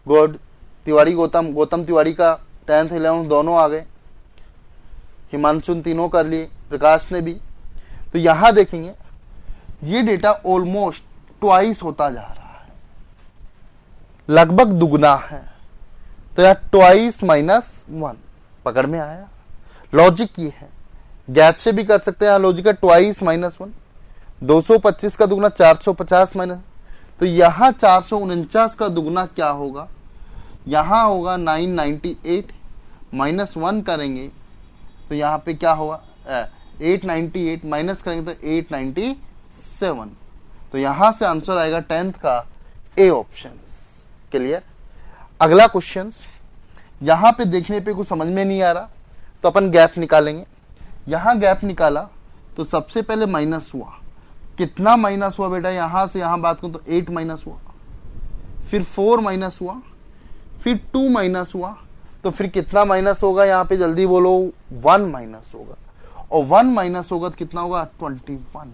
God Tiwari Gautam Tiwari का 10th 11th दोनों आ गए। हिमांशु तीनों कर लिए, प्रकाश ने भी। तो यहां देखेंगे ये डेटा ऑलमोस्ट ट्वाइस होता जा रहा है, लगभग दुगना है। तो यार ट्वाइस -1 पकड़ में आया। लॉजिक ये है, गैप से भी कर सकते हैं लॉजिक है। ट्वाइस -1 225 का दुगना 450 माइनस, तो यहां 449 का दुगना क्या होगा, यहां होगा 998 -1 करेंगे तो यहां पे क्या होगा 898 माइनस करेंगे तो 897। तो यहां से आंसर आएगा 10th का ए ऑप्शन। क्लियर। अगला क्वेश्चन, यहां पे देखने पे कुछ समझ में नहीं आ रहा तो अपन गैप निकालेंगे। यहां गैप निकाला तो सबसे पहले माइनस हुआ। कितना माइनस हुआ बेटा, यहां से यहां बात करूं तो 8 माइनस हुआ, फिर 4 माइनस हुआ, फिर 2 माइनस हुआ, तो फिर कितना माइनस होगा यहां पे जल्दी बोलो, 1 माइनस होगा। और 1 माइनस होगा तो कितना होगा 21।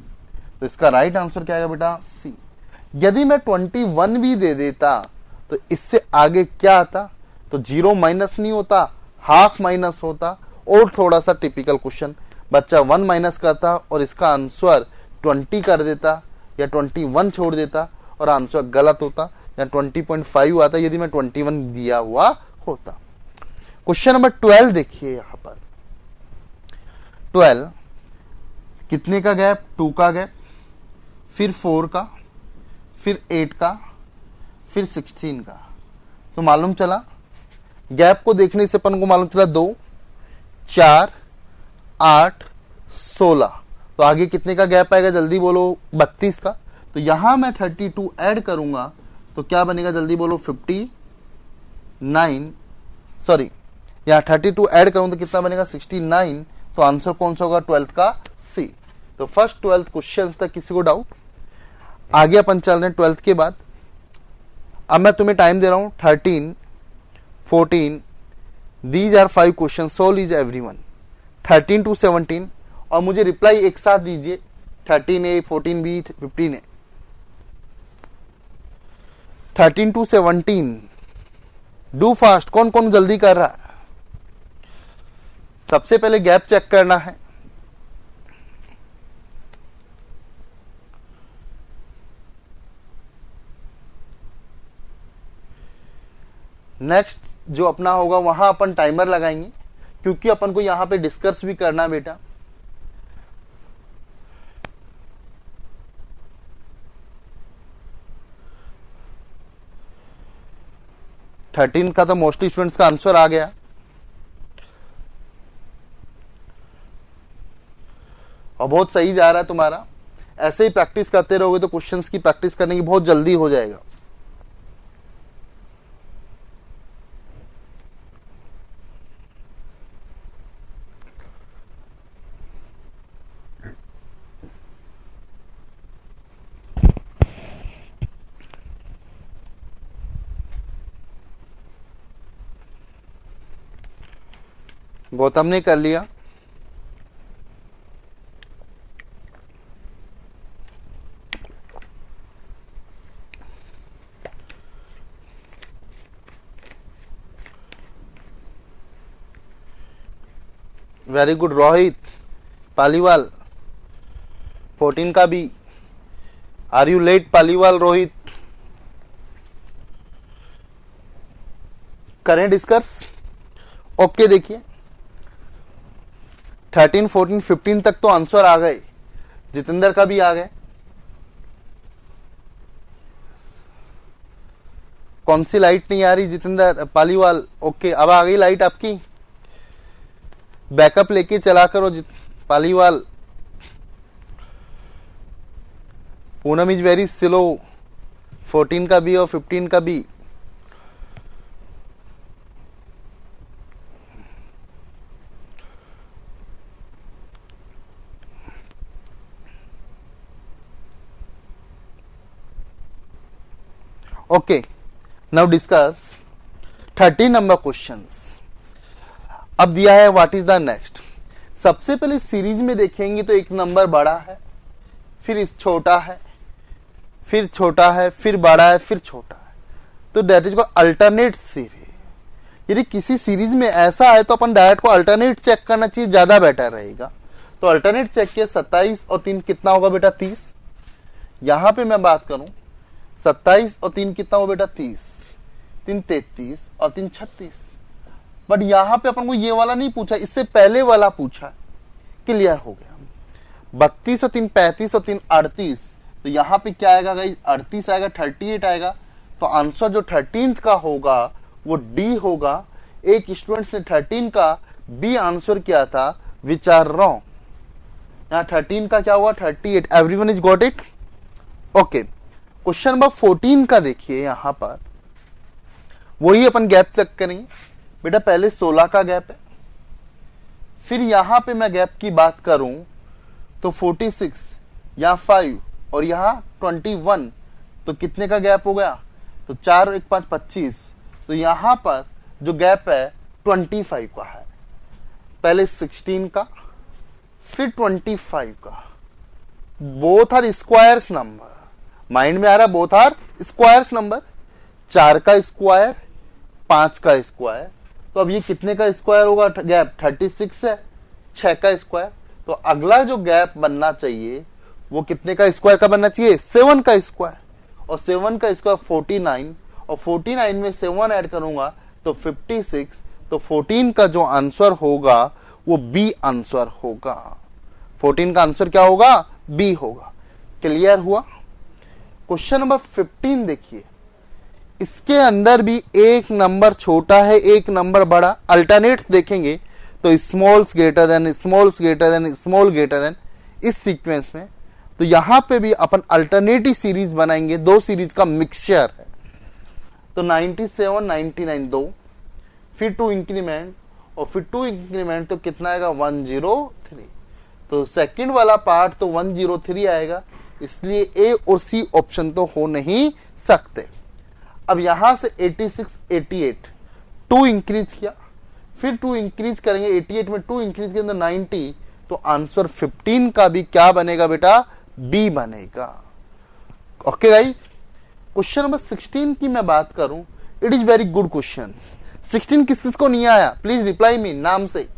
तो इसका राइट आंसर क्या आएगा बेटा सी। यदि मैं 21 भी दे देता तो इससे आगे क्या आता, तो 0 माइनस नहीं होता, हाफ माइनस होता। और थोड़ा सा टिपिकल क्वेश्चन, बच्चा 1 माइनस करता और इसका आंसर 20 कर देता या 21 छोड़ देता और आंसर गलत होता या 20.5 आता यदि मैं 21 दिया हुआ होता। क्वेश्चन नंबर 12 देखिए, यहां पर 12 कितने का गैप, 2 का गैप, फिर 4 का, फिर 8 का, फिर 16 का। तो मालूम चला गैप को देखने से अपन को मालूम चला 2, 4, 8, 16। तो आगे कितने का गैप आएगा जल्दी बोलो 32 का। तो यहां मैं 32 ऐड करूंगा तो क्या बनेगा जल्दी बोलो 59, सॉरी यहां 32 ऐड करूं तो कितना बनेगा 69। तो आंसर कौन सा होगा 12th का सी। तो फर्स्ट 12th क्वेश्चन तक किसी को डाउट। आगे अपन चल रहे हैं 12th के बाद। अब मैं तुम्हें टाइम दे रहा हूं 13, 14, these are 5 question, solve is everyone 13 to 17। और मुझे रिप्लाई एक साथ दीजिए 13A, 14B, 15A। 13 to 17 do fast. कौन कौन जल्दी कर रहा है? सबसे पहले गैप चेक करना है। नेक्स्ट जो अपना होगा वहां अपन टाइमर लगाएंगे क्योंकि अपन को यहां पे डिस्कस भी करना है बेटा। थर्टीन का तो मोस्टली स्टूडेंट्स का आंसर आ गया। और बहुत सही जा रहा है तुम्हारा। ऐसे ही प्रैक्टिस करते रहोगे तो क्वेश्चंस की प्रैक्टिस करने की बहुत जल्दी हो जाएगा। गौतम ने कर लिया। वेरी गुड रोहित पालीवाल 14 का भी। Are you late Paliwal Rohit? करें डिस्कस। ओके देखिए 13, 14, 15 तक तो आंसर आ गए, जितेंद्र का भी आ गए। कौन सी लाइट नहीं आ रही जितेंद्र? पालीवाल। ओके अब आ गई लाइट आपकी, बैकअप लेके चला करो Paliwal. Poonam is very slow, 14 का भी और 15 का भी। Okay now discuss 30 number questions. अब दिया है व्हाट इज द नेक्स्ट। सबसे पहले सीरीज में देखेंगे तो एक नंबर बड़ा है, फिर इस छोटा है, फिर छोटा है, फिर बड़ा है, फिर छोटा है, तो that is called alternate series. यदि किसी सीरीज में ऐसा है तो अपन डायरेक्ट को अल्टरनेट चेक करना चाहिए, ज्यादा बेटर रहेगा। तो अल्टरनेट चेक किया, 27 और 3 कितना होगा बेटा? 30। यहां पे मैं बात करूं 27 और 3 कितना होगा बेटा? 30, 3 33 और 3 36। बट यहां पे अपन को ये वाला नहीं पूछा, इससे पहले वाला पूछा। क्लियर हो गया। 32 और 3 35 और 3 38, तो यहां पे क्या आएगा गाइस? 38 आएगा, 38 आएगा। तो आंसर जो 13 का होगा वो डी होगा। एक स्टूडेंट ने 13 का बी आंसर किया था, विच आर रॉन्ग। यहां 13 का क्या हुआ? 38। Everyone is got it? Okay question number 14 का देखिए, यहां पर वही अपन गैप चेक करेंगे बेटा। पहले 16 का गैप है, फिर यहां पे मैं गैप की बात करूं तो 46, यहां 5 और यहां 21, तो कितने का गैप हो गया? तो 4 और 1 5 25। तो यहां पर जो गैप है 25 का है। पहले 16 का, फिर 25 का। Both are squares number. Mind में आ रहा है बोथ आर स्क्वायर्स नंबर। 4 का स्क्वायर, 5 का स्क्वायर। तो अब ये कितने का स्क्वायर होगा? गैप 36 है, 6 का स्क्वायर। तो अगला जो गैप बनना चाहिए वो कितने का स्क्वायर का बनना चाहिए? 7 का स्क्वायर। और 7 का स्क्वायर 49, और 49 में 7 ऐड करूंगा तो 56। तो 14 का जो आंसर होगा वो बी आंसर होगा। 14 का आंसर क्या होगा? बी होगा। क्लियर हुआ? क्वेश्चन नंबर 15 देखिए, इसके अंदर भी एक नंबर छोटा है, एक नंबर बड़ा। अल्टरनेट्स देखेंगे तो smalls greater than, smalls greater than, small greater than, इस सीक्वेंस में। तो यहां पे भी अपन अल्टरनेटिव सीरीज बनाएंगे, दो सीरीज का मिक्सचर है। तो 97 99 दो, फिर 2 इंक्रीमेंट, और फिर 2 इंक्रीमेंट तो कितना आएगा? 103। तो सेकंड वाला पार्ट तो 103 आएगा, इसलिए ए और सी ऑप्शन तो हो नहीं सकते। अब यहां से 86 88 2 इंक्रीज किया, फिर 2 इंक्रीज करेंगे, 88 में 2 इंक्रीज के अंदर 90। तो आंसर 15 का भी क्या बनेगा बेटा? बी बनेगा। ओके गाइस, क्वेश्चन नंबर 16 की मैं बात करूं, it is very good question. 16 किस किस को नहीं आया? प्लीज रिप्लाई मी, नाम से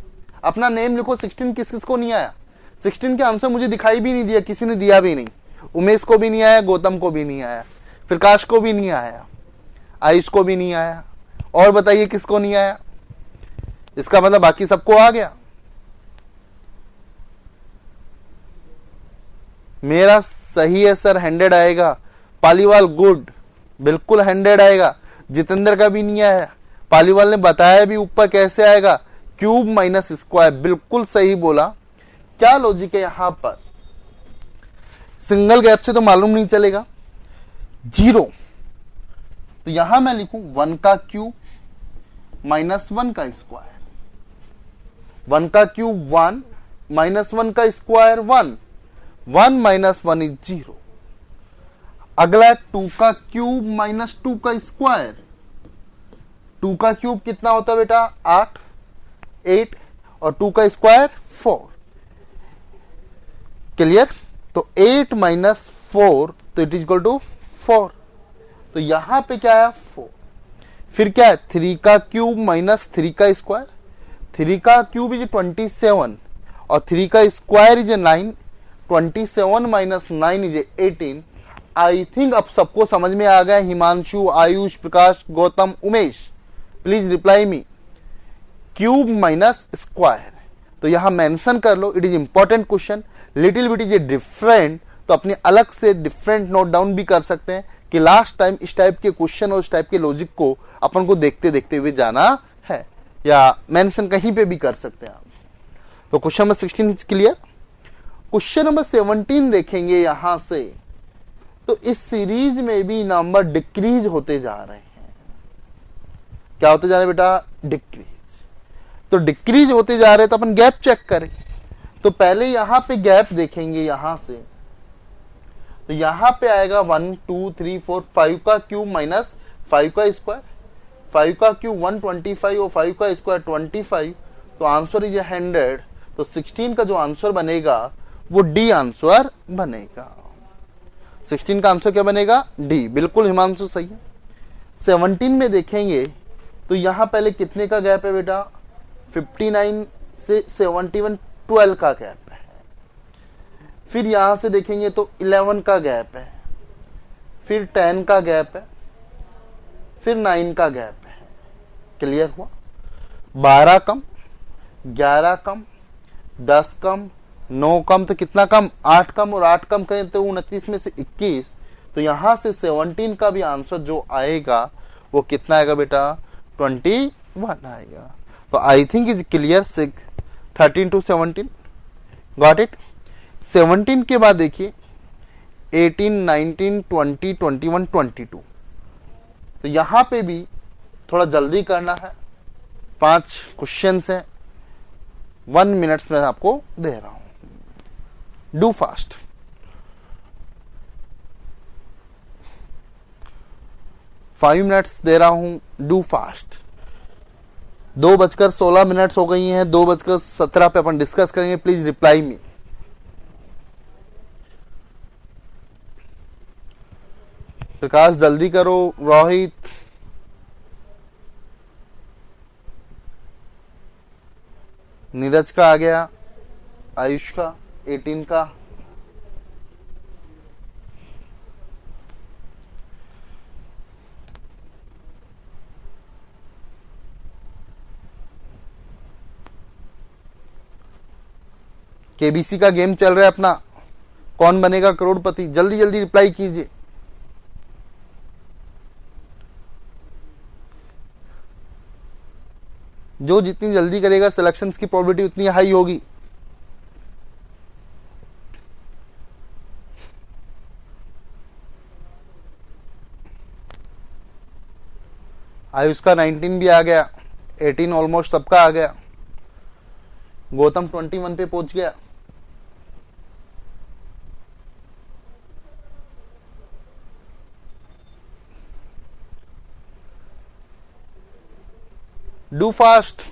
अपना नेम लिखो। 16 किस किस को नहीं आया? 16 के आंसर मुझे दिखाई भी नहीं दिया, किसी ने दिया भी नहीं। उमेश को भी नहीं आया, गौतम को भी नहीं आया, प्रकाश को भी नहीं आया, आयुष को भी नहीं आया। और बताइए किसको नहीं आया? इसका मतलब बाकी सबको आ गया। मेरा सही है सर, 100 आएगा। पालीवाल गुड, बिल्कुल 100 आएगा। जितेंद्र का भी नहीं आया, पालीवाल ने बताया भी ऊपर कैसे आएगा, क्यूब माइनस स्क्वायर। बिल्कुल सही बोला। क्या लॉजिक है यहां पर? सिंगल गैप से तो मालूम नहीं चलेगा। 0, तो यहां मैं लिखूं 1 का क्यूब माइनस 1 का स्क्वायर। 1 का क्यूब 1 माइनस 1 का स्क्वायर 1, 1 माइनस 1 इज 0। अगला 2 का क्यूब माइनस 2 का स्क्वायर। 2 का क्यूब कितना होता है बेटा? 8, 8 और 2 का स्क्वायर 4। क्लियर? तो 8 माइनस 4, तो इट इज इक्वल टू 4। तो यहां पे क्या है? 4। फिर क्या है? 3 का क्यूब माइनस 3 का स्क्वायर। 3 का क्यूब इज 27 और 3 का square is 9। 27 minus 9 is 18। I think अब सबको समझ में आ गया, Himanshu, Ayush, Prakash, Gautam, Umesh. Please reply me, cube minus square. तो यहां मेंशन कर लो, it is important question, little bit is a different, तो अपनी अलग से डिफरेंट नोट डाउन भी कर सकते हैं कि लास्ट टाइम इस टाइप के क्वेश्चन और इस टाइप के लॉजिक को अपन को देखते देखते हुए जाना है, या मेंशन कहीं पे भी कर सकते हैं आप। तो question number 16 is clear. Question number 17 देखेंगे यहां से, तो इस सीरीज में भी नंबर डिक्रीज होते जा रहे हैं। क्या होते जा रहे हैं बेटा? डिक्रीज। तो डिक्रीज होते जा रहे हैं तो अपन गैप चेक करें। तो पहले यहां पे गैप देखेंगे यहां से, तो यहां पे आएगा 1 2 3 4 5 का क्यूब माइनस 5 का स्क्वायर, 5 का क्यूब 125 और 5 का स्क्वायर 25, तो आंसर इज 100। तो 16 का जो आंसर बनेगा वो डी आंसर बनेगा। 16 का आंसर क्या बनेगा? डी। बिल्कुल हिमांशु सही है। 17 में देखेंगे तो यहां पहले कितने का गैप है बेटा? 59 से 71 12 का गैप है। फिर यहां से देखेंगे तो 11 का गैप है, फिर 10 का गैप है, फिर 9 का गैप है। क्लियर हुआ? 12 कम, 11 कम, 10 कम, 9 कम, तो कितना कम? 8 कम, और 8 कम करें तो 29 में से 21, तो यहां से 17 का भी आंसर जो आएगा वो कितना आएगा बेटा? 21 आएगा। तो I think is clear. 13 to 17 got it. 17 के बाद देखिए 18 19 20 21 22, तो यहां पे भी थोड़ा जल्दी करना है। 5 क्वेश्चंस हैं, 1 मिनट्स में आपको दे रहा हूं, डू फास्ट। फाइव मिनट्स दे रहा हूं, डू फास्ट। 2:16 हो गई हैं, 2:17 पे अपन डिस्कस करेंगे। Please reply me. प्रकाश जल्दी करो, रोहित, नीरज का आ गया, आयुष का, 18 का, केबीसी का गेम चल रहा है अपना, कौन बनेगा करोड़पति, जल्दी जल्दी रिप्लाई कीजिए। जो जितनी जल्दी करेगा सिलेक्शंस की प्रोबेबिलिटी उतनी हाई होगी। आयुष का 19 भी आ गया, 18 ऑलमोस्ट सबका आ गया, गौतम 21 पे पहुंच गया। Do fast.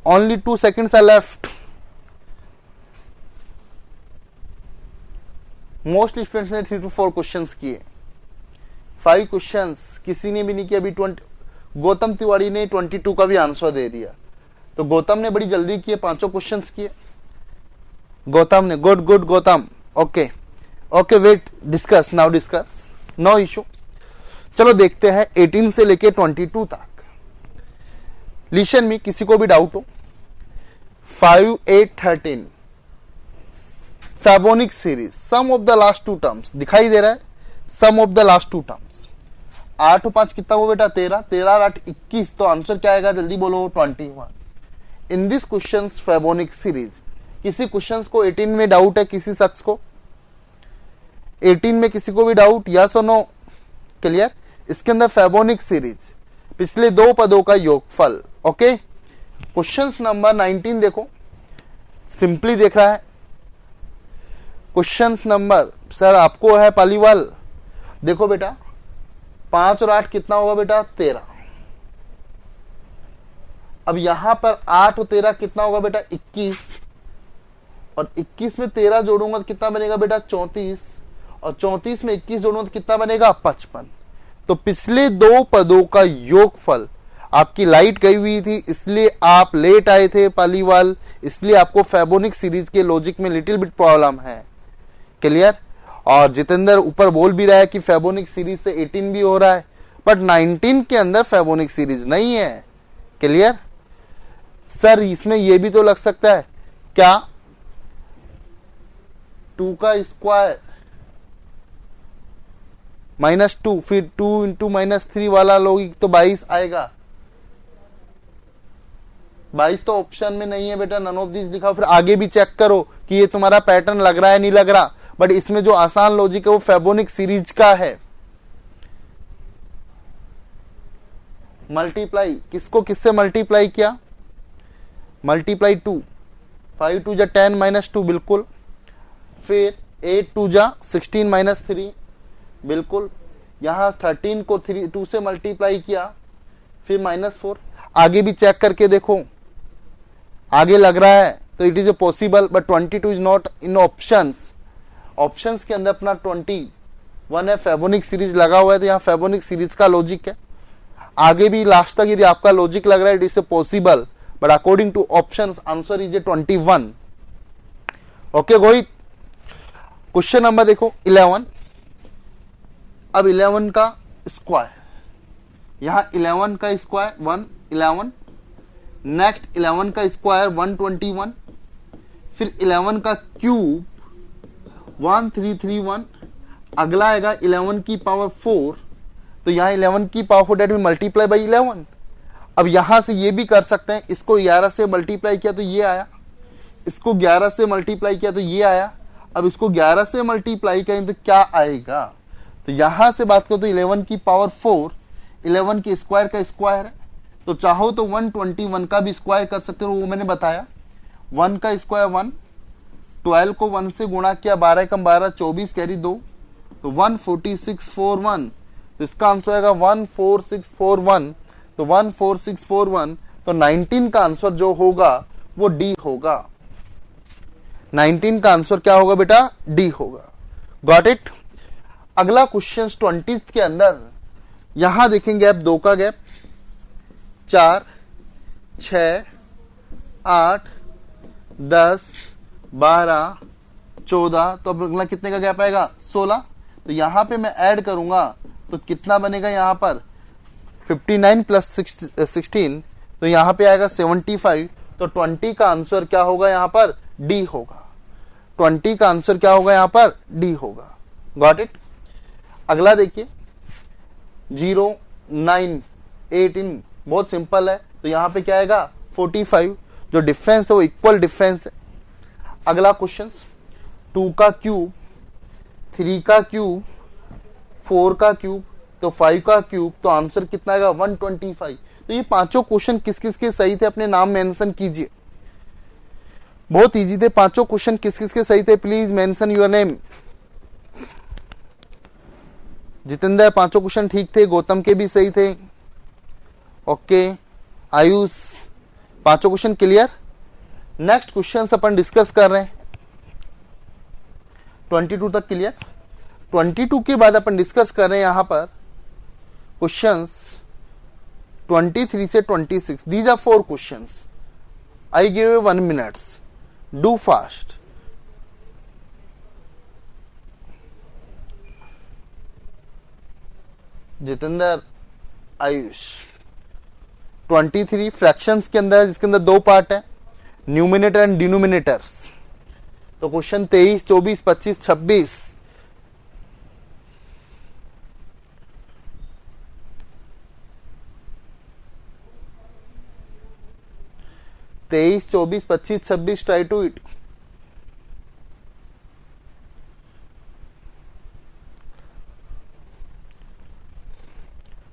Only 2 seconds are left. Most students ने 3 to 4 क्वेश्चंस किए, 5 क्वेश्चंस किसी ने भी नहीं किया। अभी 20 गौतम तिवारी ने 22 का भी आंसर दे दिया। तो गौतम ने बड़ी जल्दी किए, 5 क्वेश्चंस किए गौतम ने। Good good Gautam. Okay okay, wait, discuss now, discuss, no issue. चलो देखते हैं 18 से लेके 22 तक। लिसन में किसी को भी डाउट हो, 5 8 13 Fibonacci series, sum of the last 2 terms दिखाई दे रहा है। Sum of the last 2 terms, 8 और 5 कितना हुआ बेटा? 13, 13 और 8 21, तो आंसर क्या आएगा? जल्दी बोलो, 21। इन दिस क्वेश्चन फैबोनिक सीरीज, किसी क्वेश्चन को 18 में डाउट है? किसी शख्स को 18 में किसी को भी डाउट? यस और नो? क्लियर? इसके अंदर फैबोनिक सीरीज, पिछले 2 पदों का योगफल। ओके, क्वेश्चन नंबर 19 देखो, सिंपली देख रहा है। क्वेश्चन नंबर, सर आपको है पालीवाल, देखो बेटा 5 और 8 कितना होगा बेटा? 13। अब यहां पर 8 और 13 कितना होगा बेटा? 21, और 21 में 13 जोड़ूंगा तो कितना बनेगा बेटा? 34, और 34 में 21 जोड़ूंगा तो कितना बनेगा? 55। तो पिछले 2 पदों का योगफल, आपकी लाइट गई हुई थी इसलिए आप लेट आए थे पालीवाल, इसलिए आपको फैबोनिक सीरीज के लॉजिक में लिटिल बिट प्रॉब्लम है। क्लियर। और जितेंद्र ऊपर बोल भी रहा है कि फेबोनिक सीरीज से 18 भी हो रहा है, बट 19 के अंदर फेबोनिक सीरीज नहीं है। क्लियर। सर इसमें यह भी तो लग सकता है क्या, 2 का स्क्वायर -2, फिर 2 इंटू -3 वाला लोग तो 22 आएगा। 22 तो ऑप्शन में नहीं है बेटा, नन ऑफ दिस लिखा। फिर आगे भी चेक करो कि ये तुम्हारा पैटर्न लग रहा है नहीं लग रहा, बट इसमें जो आसान लॉजिक है वो फेबोनिक सीरीज का है। मल्टीप्लाई किसको किससे मल्टीप्लाई किया, मल्टीप्लाई 2, 5 2 जा 10 -2 बिल्कुल, फिर 8 2 जा 16 -3 बिल्कुल, यहां 13 को 2 से मल्टीप्लाई किया, फिर -4। आगे भी चेक करके देखो, आगे लग रहा है तो it is a possible, but 22 is not in options. Options के अंदर अपना 21 है, फेबोनिक सीरीज लगा हुआ है, तो यहाँ फेबोनिक सीरीज का लॉजिक है। आगे भी लास्ट तक यदि आपका लॉजिक लग रहा है it is a possible, but according to options answer is a 21। Okay गोहित। क्वेश्चन नंबर देखो 11। अब 11 का स्क्वायर, यहां 11 का स्क्वायर 111, नेक्स्ट 11 का स्क्वायर 121, फिर 11 का क्यूब 1331, अगला आएगा 11 की पावर 4, तो यहां 11 की पावर 4 डेट में मल्टीप्लाई बाई 11। अब यहां से ये भी कर सकते हैं, इसको 11 से मल्टीप्लाई किया तो ये आया, इसको 11 से मल्टीप्लाई किया तो ये आया। अब इसको 11 से मल्टीप्लाई करें तो क्या आएगा, तो यहां से बात करो तो 11 की पावर 4 11 के स्क्वायर का स्क्वायर है, तो चाहो तो 121 का भी स्क्वायर कर सकते हो, वो मैंने बताया। 1 का स्क्वायर 1, 12 को 1 से गुणा किया, 12 कम 12 24 कैरी 2, तो 14641, तो इसका आंसर आएगा 14641, तो 14641, तो 19 का आंसर जो होगा वो डी होगा। 19 का आंसर क्या होगा बेटा, डी होगा। Got it. अगला क्वेश्चन 20 के अंदर यहां देखेंगे आप 2 का गैप, 4 6 8 10 12 14, तो अब अगला कितने का गैप आएगा 16। तो यहां पे मैं ऐड करूंगा तो कितना बनेगा, यहां पर 59 प्लस 16, तो यहां पे आएगा 75, तो 20 का आंसर क्या होगा, यहां पर डी होगा। 20 का आंसर क्या होगा, यहां पर डी होगा। Got it. अगला देखिए 0 9 18, बहुत सिंपल है, तो यहां पे क्या आएगा 45, जो डिफरेंस है वो इक्वल डिफरेंस है। अगला क्वेश्चन 2 का क्यूब, 3 का क्यूब, 4 का क्यूब, तो 5 का क्यूब, तो आंसर कितना आएगा 125। तो ये पांचों क्वेश्चन किस किस के सही थे, अपने नाम मेंशन कीजिए। बहुत इजी थे पांचों क्वेश्चन, किस किस के सही थे, please mention your name. Jitendra पांचों क्वेश्चन ठीक थे, गौतम के भी सही थे। ओके आयुष, पांचों क्वेश्चन क्लियर। नेक्स्ट क्वेश्चन अपन डिस्कस कर रहे हैं 22 तक क्लियर। 22 के बाद अपन डिस्कस कर रहे हैं यहां पर क्वेश्चंस 23 से 26। These are 4 questions. I give you 1 minutes, do fast. Jitendra, Ayush, 23 fractions के अंदर, जिसके अंदर 2 पार्ट है, न्यूमिनेटर एंड डिनोमिनेटर्स। तो question 23 24 25 26 23 24 25 26 try to it.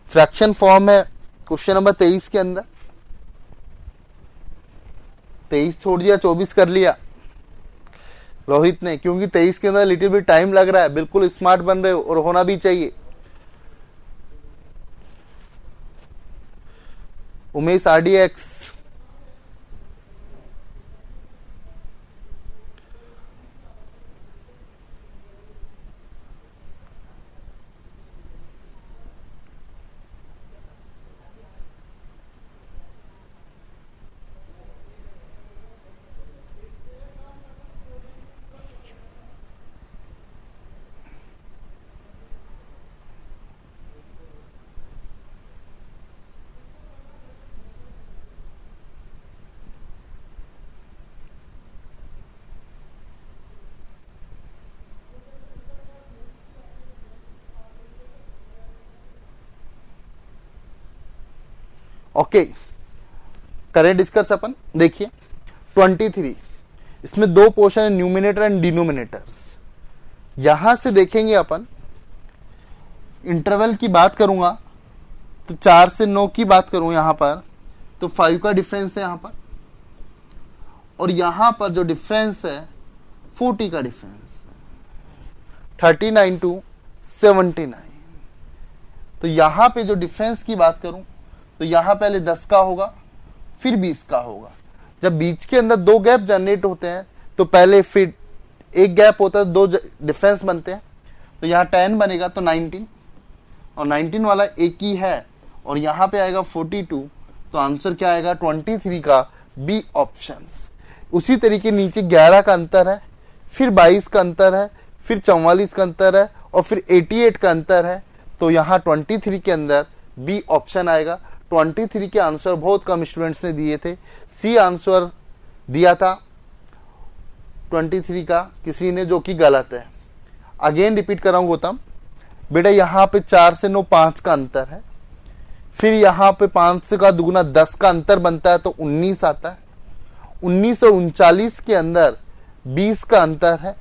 Fraction form है क्वेश्चन नंबर 23 के अंदर। 23 छोड़ दिया, 24 कर लिया रोहित ने, क्योंकि 23 के अंदर लिटिल बिट टाइम लग रहा है। बिल्कुल स्मार्ट बन रहे हो और होना भी चाहिए। उमेश RDX, ओके, करें डिस्कस अपन। देखिए 23, इसमें दो पोर्शन है, न्यूमिनेटर एंड डिनोमिनेटर्स। यहां से देखेंगे अपन, इंटरवल की बात करूंगा तो 4 से 9 की बात करूं यहां पर, तो 5 का डिफरेंस है यहां पर, और यहां पर जो डिफरेंस है 40 का डिफरेंस है, 39 टू 79। तो यहां पे जो डिफरेंस की बात करूं तो यहां पहले 10 का होगा, फिर 20 का होगा। जब बीच के अंदर दो गैप जनरेट होते हैं तो पहले फिर एक गैप होता है, दो डिफरेंस बनते हैं, तो यहाँ 10 बनेगा तो 19, और 19 वाला एक ही है, और यहाँ पे आएगा 42, तो आंसर क्या आएगा 23 का बी ऑप्शंस। उसी तरीके नीचे 11 का अंतर है, फिर 22 का अंतर है, फिर 44 का अंतर है, और फिर 88 का अंतर है, तो यहाँ 23 के अंदर बी ऑप्शन आएगा। 23 के आंसर बहुत कम स्टूडेंट्स ने दिए थे, सी आंसर दिया था 23 का किसी ने, जो कि गलत है। अगेन रिपीट कर रहा हूं गौतम बेटा, यहां पे 4 से 9 5 का अंतर है, फिर यहां पे 5 से का दुगुना 10 का अंतर बनता है तो 19 आता है, 19 और 39 के अंदर 20 का अंतर है,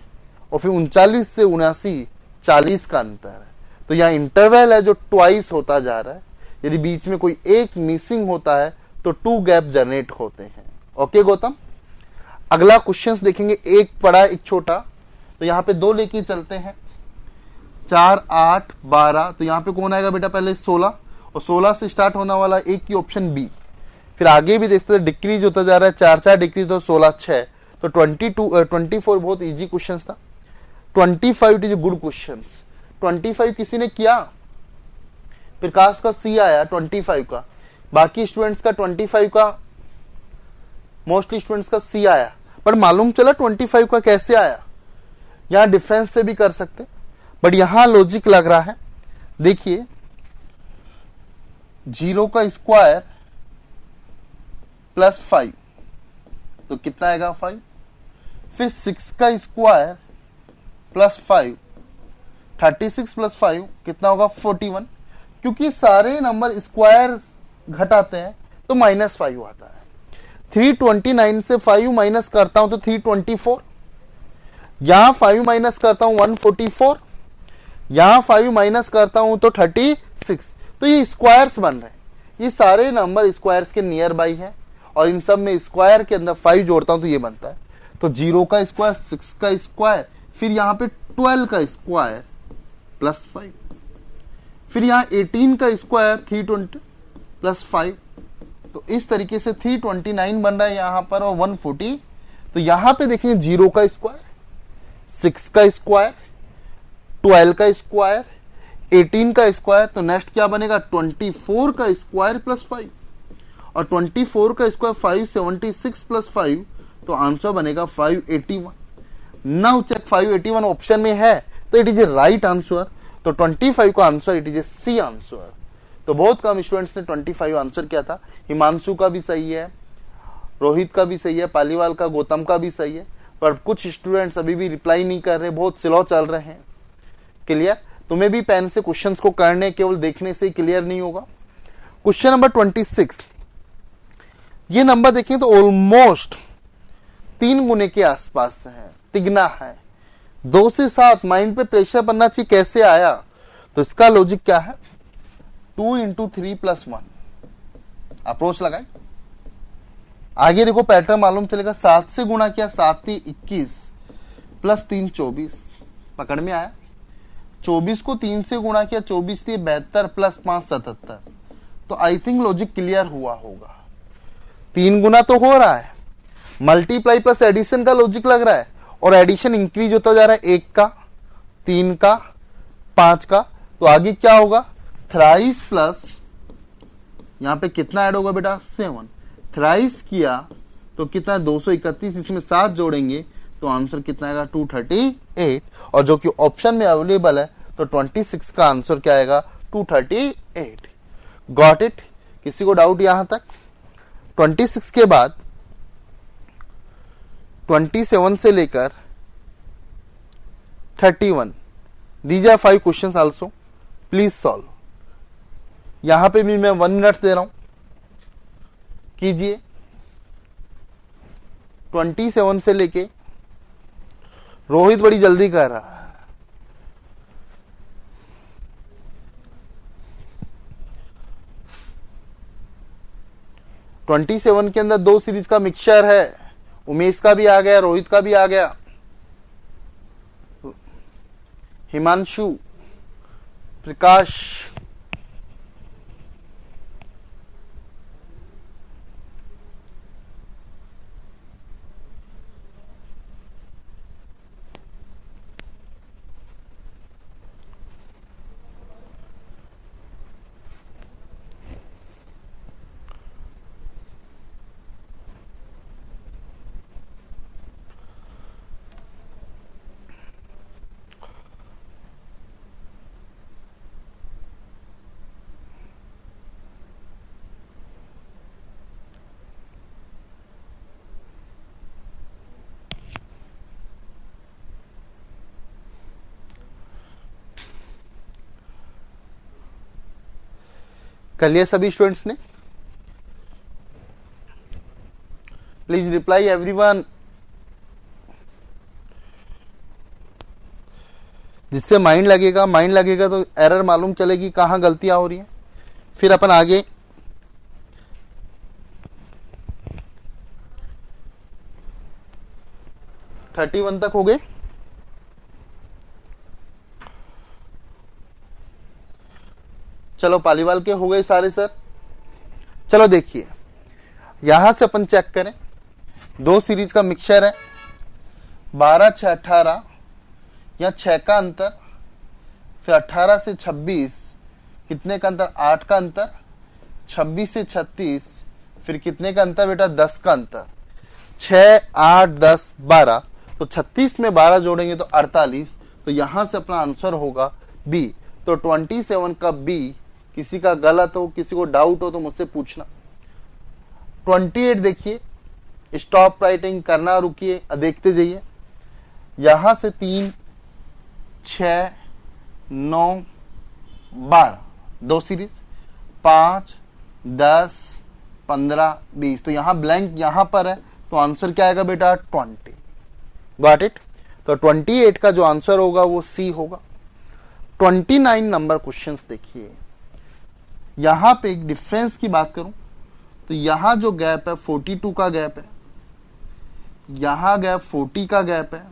और फिर 39 से 79 40 का अंतर है। तो यहाँ इंटरवल है जो ट्वाइस होता जा रहा है। यदि बीच में कोई एक मिसिंग होता है तो 2 गैप जनरेट होते हैं। ओके गौतम, अगला क्वेश्चंस देखेंगे, एक बड़ा एक छोटा, तो यहाँ पे 2 लेके चलते हैं, 4 8 12, तो यहाँ पे कौन आएगा बेटा पहले 16, और 16 से स्टार्ट होने वाला एक की ऑप्शन बी। फिर आगे भी देखते हैं डिक्रीज होता जा रहा है, 4 4 डिक्रीज तो 16 6, तो 24 बहुत इजी क्वेश्चन था। 25 इट इज गुड क्वेश्चन। 25 किसी ने किया, प्रकाश का सी आया 25 का, बाकी स्टूडेंट्स का 25 का, मोस्टली स्टूडेंट्स का सी आया, पर मालूम चला 25 का कैसे आया। यहां डिफरेंस से भी कर सकते, बट यहां लॉजिक लग रहा है। देखिए 0 का स्क्वायर प्लस 5 तो कितना आएगा 5, फिर 6 का स्क्वायर प्लस 5, 36 प्लस 5 कितना होगा 41, क्योंकि सारे नंबर स्क्वायर घटाते हैं तो -5 आता है। 329 से 5 माइनस करता हूं तो 324, यहां 5 माइनस करता हूं 144, यहां 5 माइनस करता हूं तो 36, तो ये स्क्वायर्स बन रहे हैं। ये सारे नंबर स्क्वायर्स के नियर बाई है, और इन सब में स्क्वायर के अंदर 5 जोड़ता हूं तो ये बनता है। तो 0 का स्क्वायर, 6 का स्क्वायर, फिर यहां पे 12 का स्क्वायर प्लस 5, फिर यहां 18 का स्क्वायर 320 प्लस 5, तो इस तरीके से 329 बन रहा है यहां पर, और 140। तो यहां पे देखिए 0 का स्क्वायर, 6 का स्क्वायर, 12 का स्क्वायर, 18 का स्क्वायर, तो नेक्स्ट क्या बनेगा 24 का स्क्वायर प्लस 5, और 24 का स्क्वायर 576 प्लस 5, तो आंसर बनेगा 581। नाउ चेक 581 ऑप्शन में है तो it is a right answer. तो 25 का answer it is a C answer. तो बहुत कम स्टूडेंट्स ने 25 आंसर किया था। हिमांशु का भी सही है, रोहित का भी सही है, पालीवाल का, गौतम का भी सही है, पर कुछ स्टूडेंट्स अभी भी रिप्लाई नहीं कर रहे, बहुत स्लो चल रहे हैं। क्लियर? तुम्हें भी पेन से क्वेश्चंस को करने, केवल देखने से ही क्लियर नहीं होगा। क्वेश्चन नंबर 26, ये नंबर देखें तो ऑलमोस्ट 3 गुने के आसपास है, तिगना है। 2 से 7 माइंड पे प्रेशर बनना चाहिए, कैसे आया? तो इसका लॉजिक क्या है, 2 × 3 + 1 अप्रोच लगाए। आगे देखो पैटर्न मालूम चलेगा, 7 से गुणा किया, 7 × 21 प्लस 3 24, पकड़ में आया। 24 को 3 से गुणा किया, 24 × 72 प्लस 5 77, तो आई थिंक लॉजिक क्लियर हुआ होगा। 3 गुना तो हो रहा है, मल्टीप्लाई प्लस एडिशन का लॉजिक लग रहा है, और एडिशन इंक्रीज होता जा रहा है, 1 का, 3 का, 5 का, तो आगे क्या होगा, थ्राइस प्लस, यहां पे कितना ऐड होगा बेटा 7, थ्राइस किया तो कितना 231, इसमें 7 जोड़ेंगे तो आंसर कितना आएगा 238, और जो कि ऑप्शन में अवेलेबल है तो 26 का आंसर क्या आएगा 238। Got it? किसी को डाउट यहां तक? 26 के बाद 27 से लेकर 31, these are 5 questions also, please solve. यहां पे भी मैं 1 मिनट दे रहा हूं, कीजिए। 27 से लेके, रोहित बड़ी जल्दी कर रहा है। 27 के अंदर दो सीरीज का मिक्सचर है, उमेश का भी आ गया, रोहित का भी आ गया, हिमांशु, प्रकाश, कर लिया सभी स्टूडेंट्स ने? प्लीज रिप्लाई एवरीवन, जिससे माइंड लगेगा तो एरर मालूम चलेगी कहां गलतियां हो रही हैं। फिर अपन आगे थर्टी वन तक हो गए। चलो पालीवाल के हो गए सारे सर। चलो देखिए, यहां से अपन चेक करें, दो सीरीज का मिक्सचर है, 12 6 18 या 6 का अंतर, फिर 18 से 26 कितने का अंतर, 8 का अंतर, 26 से 36 फिर कितने का अंतर बेटा, 10 का अंतर, 6 8 10 12, तो 36 में 12 जोड़ेंगे तो 48, तो यहां से अपना आंसर होगा बी। तो 27 का बी। किसी का गलत हो, किसी को डाउट हो तो मुझसे पूछना। 28 देखिए, स्टॉप राइटिंग करना, रुकिए, देखते जाइए। यहां से 3 6 9 12 दो सीरीज, 5 10 15 20, तो यहां ब्लैंक यहां पर है, तो आंसर क्या आएगा बेटा, 20। Got it? तो 28 का जो आंसर होगा वो सी होगा। 29 नंबर क्वेश्चंस देखिए, यहां पे एक डिफरेंस की बात करूं तो यहां जो गैप है 42 का गैप है, यहां गैप 40 का गैप है,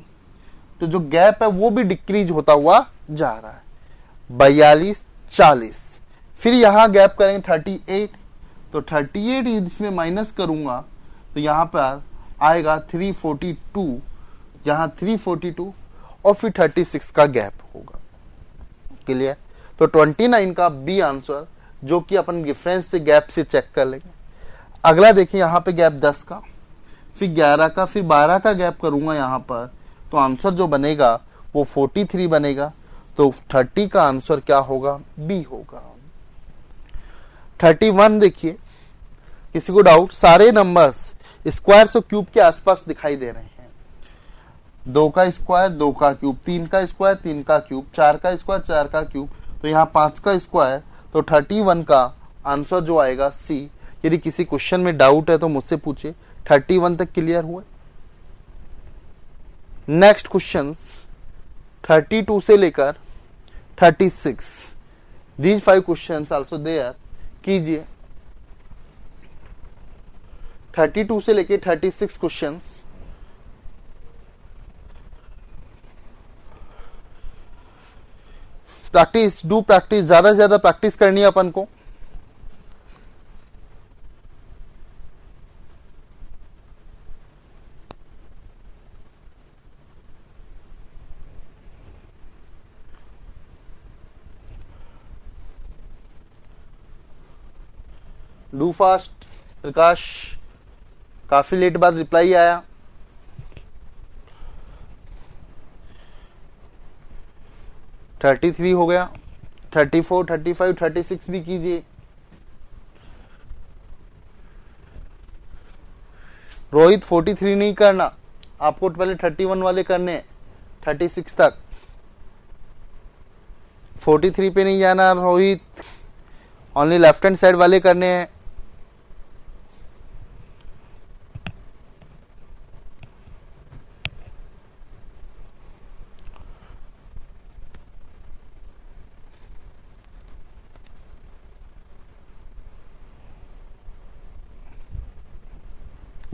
तो जो गैप है वो भी डिक्रीज होता हुआ जा रहा है, 42 40। फिर यहां गैप करेंगे 38, तो 38 इसमें माइनस करूंगा तो यहां पर आएगा 342, यहां 342 और फिर 36 का गैप होगा। क्लियर? तो 29 का बी आंसर, जो कि अपन रेफरेंस से गैप से चेक कर लेंगे। अगला देखिए, यहां पे गैप 10 का, फिर 11 का, फिर 12 का गैप करूंगा यहां पर, तो आंसर जो बनेगा वो 43 बनेगा। तो 30 का आंसर क्या होगा, बी होगा। 31 देखिए, किसी को डाउट, सारे नंबर्स स्क्वायर और क्यूब के आसपास दिखाई दे रहे हैं। 2 का स्क्वायर 2 का क्यूब, 3 का स्क्वायर 3 का क्यूब, 4 का स्क्वायर 4 का क्यूब, तो यहाँ 5 का स्क्वायर, तो 31 का आंसर जो आएगा सी। यदि किसी क्वेश्चन में डाउट है तो मुझसे पूछे। 31 तक क्लियर हुए? नेक्स्ट क्वेश्चन 32 से लेकर 36, दीज 5 क्वेश्चंस आल्सो देयर, कीजिए। 32 से लेकर 36 क्वेश्चंस, प्रैक्टिस, डू प्रैक्टिस, ज्यादा से ज्यादा प्रैक्टिस करनी है अपन को। Do fast. प्रकाश, काफी लेट बाद रिप्लाई आया। थर्टी 33 हो गया, 34 35 36 भी कीजिए। रोहित 43 नहीं करना, आपको पहले 31 वाले करने हैं, 36 तक। 43 पे नहीं जाना Rohit, only left hand side वाले करने हैं।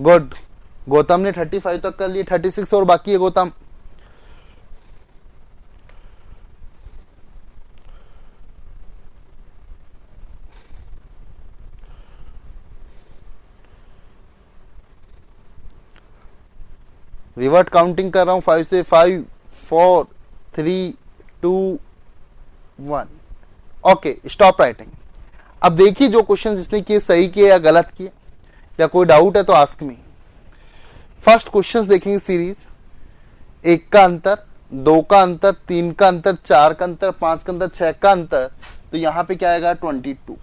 गुड। गौतम ने 35 तक कर लिए, 36 और बाकी है गौतम। रिवर्ट काउंटिंग कर रहा हूं 5 से। 5 4 3 2 1। Okay, stop writing. अब देखिए जो क्वेश्चन जिसने किए सही किए या गलत किए, या कोई डाउट है तो आस्क मी। फर्स्ट क्वेश्चन देखेंगे सीरीज। 1 का अंतर, 2 का अंतर, 3 का अंतर, 4 का अंतर, 5 का अंतर, 6 का अंतर। तो यहां पे क्या आएगा 22।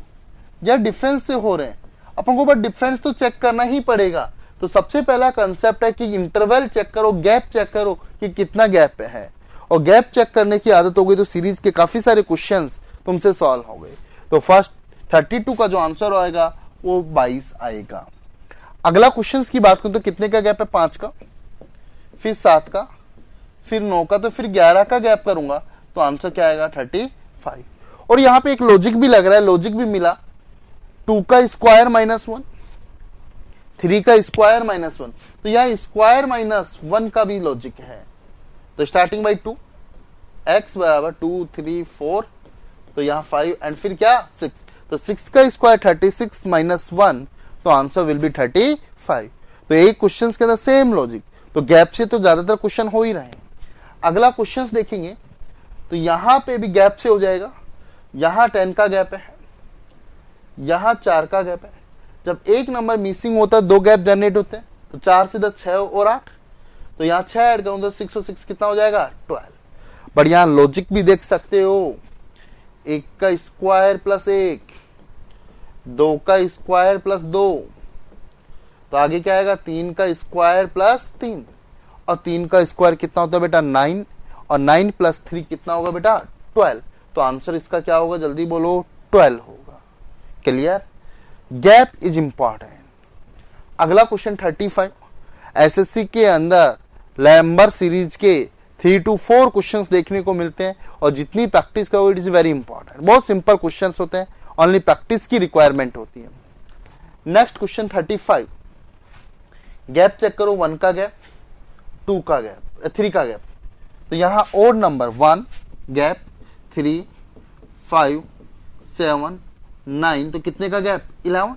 यह डिफरेंस से हो रहे हैं, अपन को बट डिफरेंस तो चेक करना ही पड़ेगा। तो सबसे पहला कंसेप्ट है कि इंटरवल चेक करो, गैप चेक करो कि कितना गैप है। और गैप चेक करने की आदत हो गई तो सीरीज के काफी सारे क्वेश्चंस तुमसे सॉल्व हो गए। तो फर्स्ट 32 का जो आंसर आएगा वो 22 आएगा। अगला क्वेश्चन की बात करूं तो कितने का गैप है, 5 का, फिर 7 का, फिर 9 का, तो फिर 11 का गैप करूंगा तो आंसर क्या आएगा 35। और यहां पे एक लॉजिक भी लग रहा है, लॉजिक भी मिला। 2 का स्क्वायर -1, 3 का स्क्वायर -1, तो यहां स्क्वायर -1 का भी लॉजिक है। तो स्टार्टिंग बाई 2, x बराबर 2 3 4, तो यहां 5 एंड फिर क्या 6, तो 6 का स्क्वायर 36 -1, तो आंसर विल बी 35। तो एक क्वेश्चन के अंदर सेम लॉजिक, तो गैप से तो ज्यादातर क्वेश्चन हो ही रहे हैं। अगला क्वेश्चन देखेंगे तो यहां पे भी गैप से हो जाएगा। यहां 10 का गैप है, यहां 4 का गैप है। जब एक नंबर मिसिंग होता है 2 गैप जनरेट होते हैं, तो 4 से 10 6 और 8, तो यहां 6 ऐड करूं तो 6 और 6 कितना हो जाएगा 12। बट यहां लॉजिक भी देख सकते हो, 1 का स्क्वायर प्लस 1, 2 का स्क्वायर प्लस 2, तो आगे क्या आएगा 3 का स्क्वायर प्लस 3, और 3 का स्क्वायर कितना होता है बेटा 9, और 9 प्लस 3 कितना होगा बेटा 12। तो आंसर इसका क्या होगा, जल्दी बोलो 12 होगा। Clear, gap is important. अगला क्वेश्चन 35। एसएससी के अंदर लैम्बर सीरीज के 3 to 4 क्वेश्चंस देखने को मिलते हैं, और जितनी प्रैक्टिस करो इट इज वेरी इंपॉर्टेंट। बहुत सिंपल क्वेश्चंस होते हैं, ओनली प्रैक्टिस की रिक्वायरमेंट होती है। Next question 35। गैप चेक करो, 1 का गैप, 2 का गैप, 3 का गैप। तो यहां ओड नंबर 1 गैप, 3 5 7 9, तो कितने का गैप 11,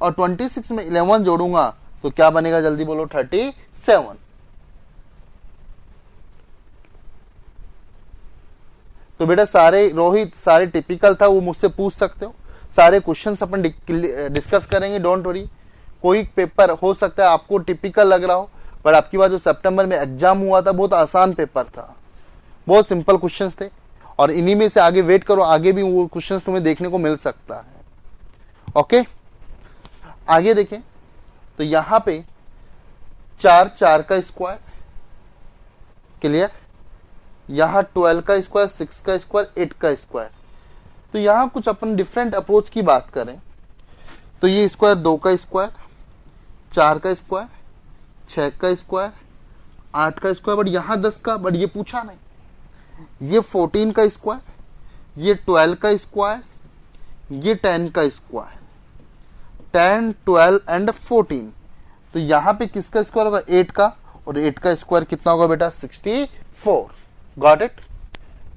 और 26 में 11 जोड़ूंगा तो क्या बनेगा, जल्दी बोलो 37। तो बेटा सारे रोहित सारे टिपिकल था, वो मुझसे पूछ सकते हो। सारे क्वेश्चंस अपन डिस्कस करेंगे, डोंट वरी। कोई पेपर हो सकता है आपको टिपिकल लग रहा हो, पर आपकी बात जो सितंबर में एग्जाम हुआ था बहुत आसान पेपर था, बहुत सिंपल क्वेश्चंस थे। और इन्हीं में से आगे वेट करो, आगे भी वो क्वेश्चंस तुम्हें देखने को मिल सकता है। ओके, आगे देखें तो यहां पे 4 का स्क्वायर, क्लियर। यहां 12 का स्क्वायर, 6 का स्क्वायर, 8 का स्क्वायर। तो यहां कुछ अपन डिफरेंट अप्रोच की बात करें तो ये स्क्वायर 2 का स्क्वायर, 4 का स्क्वायर, 6 का स्क्वायर, 8 का स्क्वायर, बट यहां 10 का, बट ये पूछा नहीं। ये 14 का स्क्वायर, ये 12 का स्क्वायर, ये 10 का स्क्वायर, 10 12 एंड 14। तो यहां पे किसका स्क्वायर होगा 8 का, और 8 का स्क्वायर कितना होगा बेटा 64। Got it.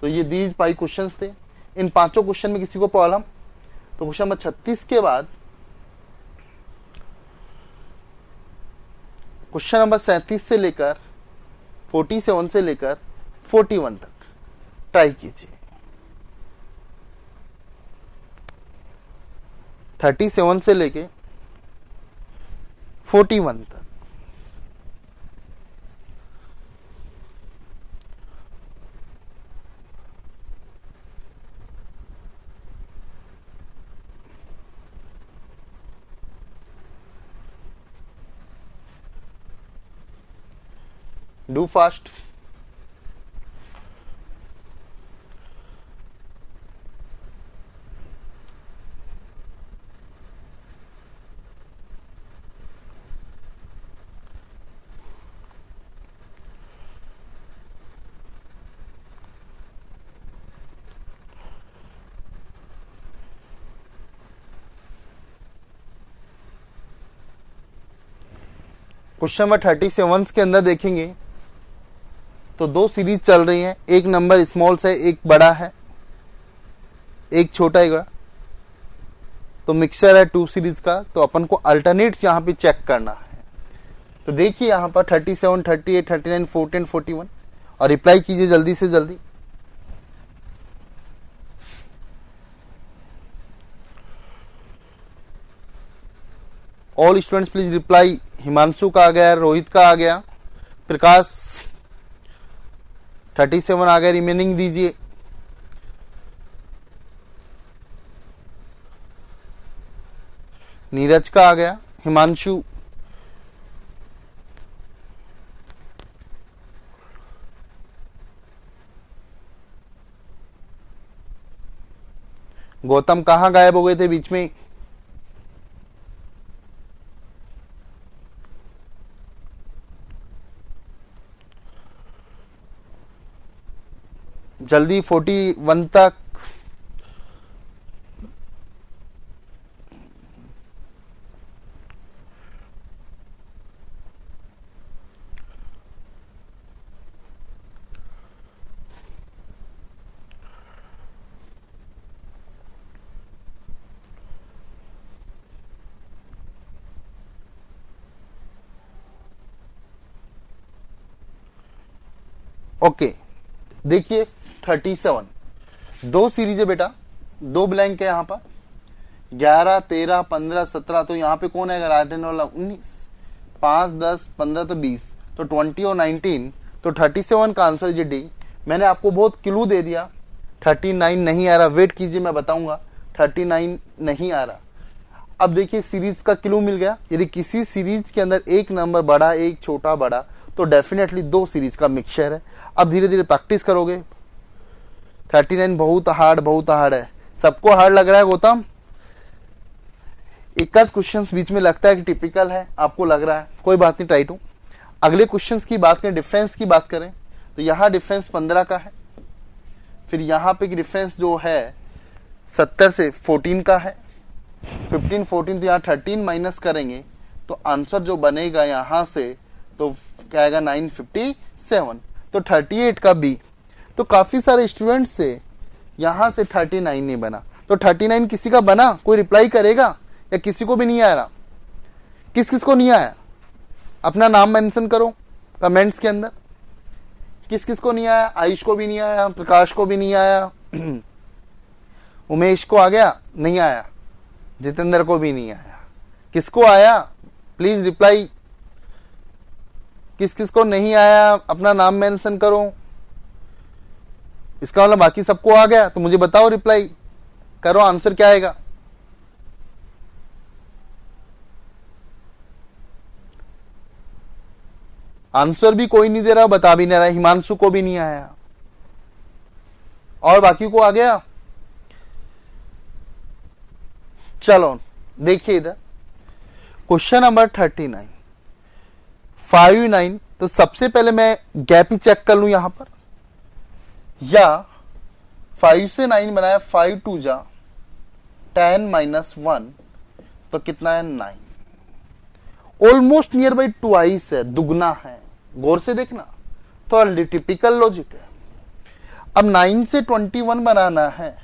तो ये दीज 5 क्वेश्चंस थे। इन पांचों क्वेश्चन में किसी को प्रॉब्लम, तो क्वेश्चन नंबर 36 के बाद क्वेश्चन नंबर 37 से लेकर 47 से लेकर 41 तक ट्राई कीजिए। 37 से लेके 41 तक। Do fast. क्वेश्चन नंबर 37 के अंदर देखेंगे तो दो सीरीज चल रही हैं, एक नंबर स्मॉल से एक बड़ा है, एक छोटा एक बड़ा, तो मिक्सचर है टू सीरीज का, तो अपन को अल्टरनेट्स यहाँ पे चेक करना है। तो देखिए यहाँ पर 37, 38, 39, 14, 41 और रिप्लाई कीजिए जल्दी से जल्दी। All students please reply. Himanshu का आ गया, रोहित का आ गया, प्रकाश 37 आ गया, रिमेनिंग दीजिए। नीरज का आ गया, हिमांशु, गौतम कहाँ गायब हो गए थे बीच में? जल्दी 41 तक। ओके देखिए 37 दो सीरीज है बेटा, दो ब्लैंक है यहाँ पर 11, 13, 15, 17, तो यहाँ पे कौन है राइट हैंड वाला 19, 5, 10, 15 तो 20, तो 20 और 19, तो 37 का आंसर ये डी। मैंने आपको बहुत क्लू दे दिया, 39 नहीं आ रहा, वेट कीजिए मैं बताऊंगा, 39 नहीं आ रहा। अब देखिए सीरीज का क्लू मिल गया, यदि किसी सीरीज के अंदर एक नंबर बड़ा एक छोटा बड़ा तो डेफिनेटली दो सीरीज का मिक्सचर है। अब धीरे धीरे प्रैक्टिस करोगे। 39 बहुत हार्ड है, सबको हार्ड लग रहा है गौतम? एक आध क्वेश्चंस बीच में लगता है कि टिपिकल है, आपको लग रहा है, कोई बात नहीं, ट्राई टू। अगले क्वेश्चंस की बात करें, डिफरेंस की बात करें तो यहाँ डिफरेंस 15 का है, फिर यहाँ पे डिफरेंस जो है 70 से 14 का है, 15, 14, तो यहाँ 13 माइनस करेंगे तो आंसर जो बनेगा यहाँ से तो क्या आएगा 957, तो 38 का बी। तो काफी सारे स्टूडेंट्स से यहां से 39 नहीं बना, तो 39 किसी का बना? कोई रिप्लाई करेगा या किसी को भी नहीं आ रहा? किस किस को नहीं आया अपना नाम मेंशन करो कमेंट्स के अंदर। किस किस को नहीं आया? आयुष को भी नहीं आया, प्रकाश को भी नहीं आया, उमेश को आ गया? नहीं आया। जितेंद्र को भी नहीं आया। किसको आया? Please reply. किस किस को नहीं आया अपना नाम मेंशन करो। इसका मतलब बाकी सबको आ गया, तो मुझे बताओ, रिप्लाई करो, आंसर क्या आएगा? आंसर भी कोई नहीं दे रहा, बता भी नहीं रहा। हिमांशु को भी नहीं आया और बाकी को आ गया। चलो देखिए इधर क्वेश्चन नंबर 39 5, 9, तो सबसे पहले मैं गैप ही चेक कर लूं यहां पर, या 5 से 9 बनाया, 5 2 जा 10 माइनस 1 तो कितना है 9। ऑलमोस्ट नियर बाई ट्वाइस है, दुगना है। गौर से देखना, तो टिपिकल लॉजिक है। अब 9 से 21 बनाना है,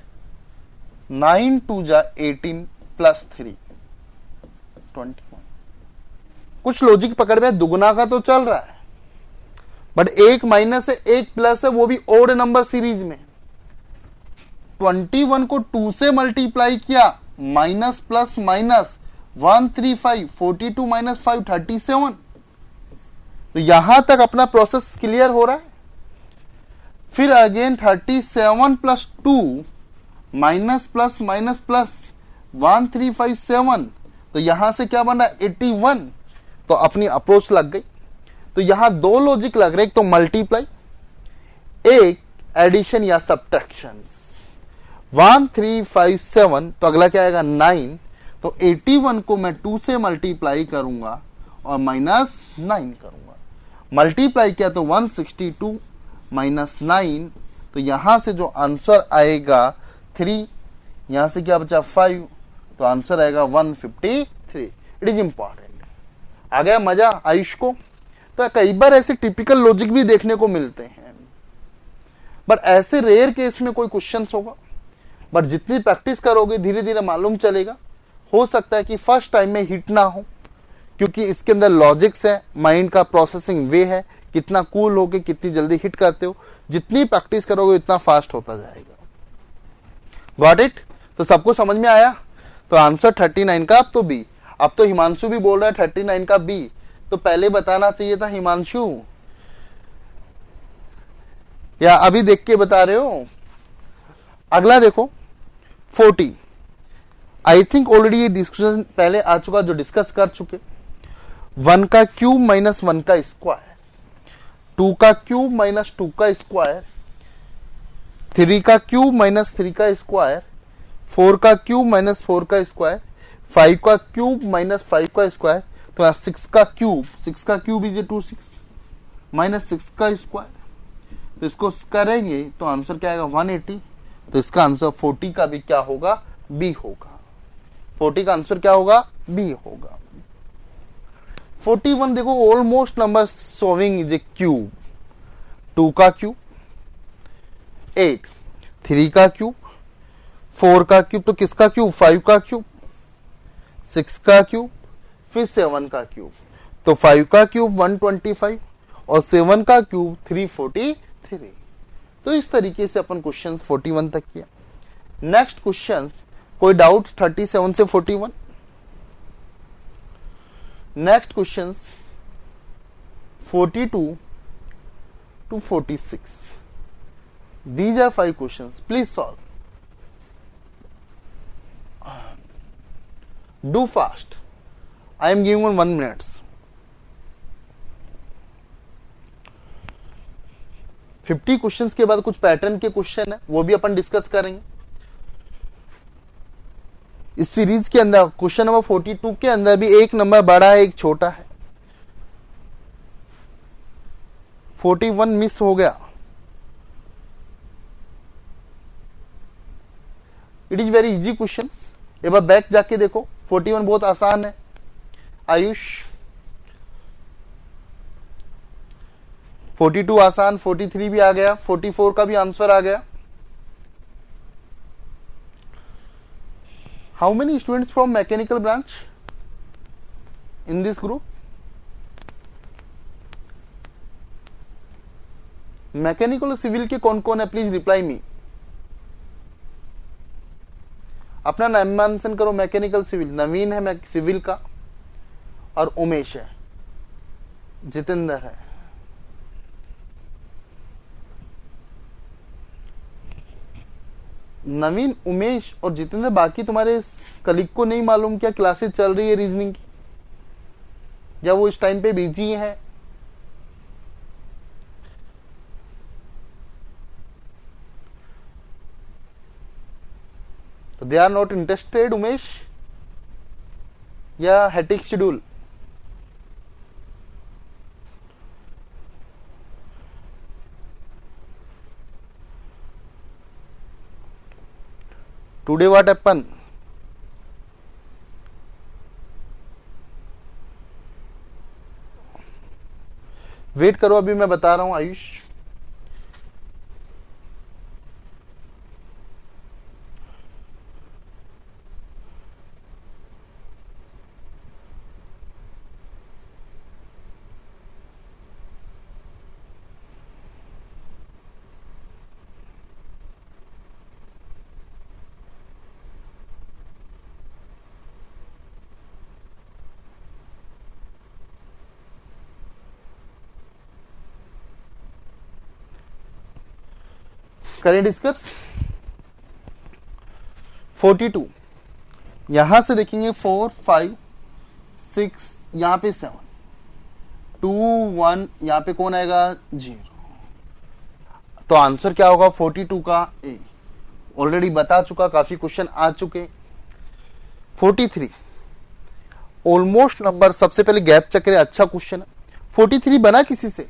9 2 जा 18 प्लस 3 21। कुछ लॉजिक पकड़ में, दुगना का तो चल रहा है, बट एक माइनस है एक प्लस है, वो भी ओड नंबर सीरीज में। 21 को 2 से मल्टीप्लाई किया, माइनस प्लस माइनस 135, 42 माइनस 5 37। तो यहां तक अपना प्रोसेस क्लियर हो रहा है। फिर again 37 plus 2 minus plus minus plus 1357, तो यहां से क्या बना 81। तो अपनी अप्रोच लग गई। तो यहां दो लॉजिक लग रहे, एक तो मल्टीप्लाई, एक एडिशन या सब्ट्रैक्शन। 1357, तो अगला क्या आएगा 9। तो 81 को मैं 2 से मल्टीप्लाई करूंगा और माइनस 9 करूंगा। मल्टीप्लाई किया तो 162 माइनस 9, तो यहां से जो आंसर आएगा 3, यहां से क्या बचा 5, तो आंसर आएगा 153। It is important. आ गया मजा आयुष को? तो कई बार ऐसे टिपिकल लॉजिक भी देखने को मिलते हैं, बट ऐसे रेयर केस में कोई क्वेश्चन होगा, बट जितनी प्रैक्टिस करोगे धीरे धीरे मालूम चलेगा। हो सकता है कि फर्स्ट टाइम में हिट ना हो, क्योंकि इसके अंदर लॉजिक्स है, माइंड का प्रोसेसिंग वे है, कितना कूल हो के कितनी जल्दी हिट करते हो। जितनी प्रैक्टिस करोगे उतना फास्ट होता जाएगा। Got it? तो सबको समझ में आया? तो आंसर 39 का अब तो बी। अब तो हिमांशु भी बोल रहा है 39 का बी, तो पहले बताना चाहिए था हिमांशु, या अभी देख के बता रहे हो? अगला देखो 40। आई थिंक ऑलरेडी ये डिस्कशन पहले आ चुका, जो डिस्कस कर चुके। 1 का क्यूब माइनस 1 का स्क्वायर, 2 का क्यूब माइनस 2 का स्क्वायर, 3 का क्यूब माइनस 3 का स्क्वायर, 4 का क्यूब माइनस 4 का स्क्वायर, 5 का क्यूब माइनस 5 का स्क्वायर। तो यहाँ 6 का क्यूब इज 2 6 माइनस 6 का स्क्वायर। तो इसको करेंगे तो आंसर क्या आएगा? 180। तो इसका आंसर 40 का भी क्या होगा? बी होगा। 40 का आंसर क्या होगा? बी होगा। 41 देखो, almost number solving is a cube. 2 का क्यूब 8, 3 का क्यूब 4 का क्यूब, तो किसका क्यूब? 5 का क्यूब, 6 का क्यूब, फिर 7 का क्यूब। तो 5 का क्यूब 125 और 7 का क्यूब 343। तो इस तरीके से अपन क्वेश्चन 41 तक किया। नेक्स्ट क्वेश्चन, कोई डाउट 37 से 41? Next question 42 to 46. These are 5 questions. Please solve. Do fast. I am giving on 1 minute. 50 questions के बाद कुछ पैटर्न के क्वेश्चन है, वो भी अपन डिस्कस करेंगे। इस सीरीज के अंदर क्वेश्चन नंबर 42 के अंदर भी एक नंबर बड़ा है, एक छोटा है। 41 मिस हो गया। It is very easy question. एक बार बैक जाके देखो, 41 बहुत आसान है। आयुष 42 आसान, 43 भी आ गया, 44 का भी आंसर आ गया। How many students from mechanical branch in this group? Mechanical और सिविल के कौन कौन है? प्लीज रिप्लाई मी। अपना नाम मेंशन करो। मैकेनिकल सिविल, नवीन है सिविल का, और उमेश है, जितेंद्र है। नवीन, उमेश और जितेंद्र। बाकी तुम्हारे कलीग को नहीं मालूम क्या क्लासेस चल रही है रीजनिंग की, या वो इस टाइम पे बिजी है? तो they are not interested Umesh, या hectic schedule? Today what happen? Wait करो, अभी मैं बता रहा हूं आयुष। करें डिस्कस। 42 यहां से देखेंगे 4 5 6, यहां पे 7 2 1, यहां पे कौन आएगा? 0। तो आंसर क्या होगा 42 का? ए। ऑलरेडी बता चुका, काफी क्वेश्चन आ चुके। 43 ऑलमोस्ट नंबर, सबसे पहले गैप चेक करें। अच्छा क्वेश्चन है। 43 बना किसी से?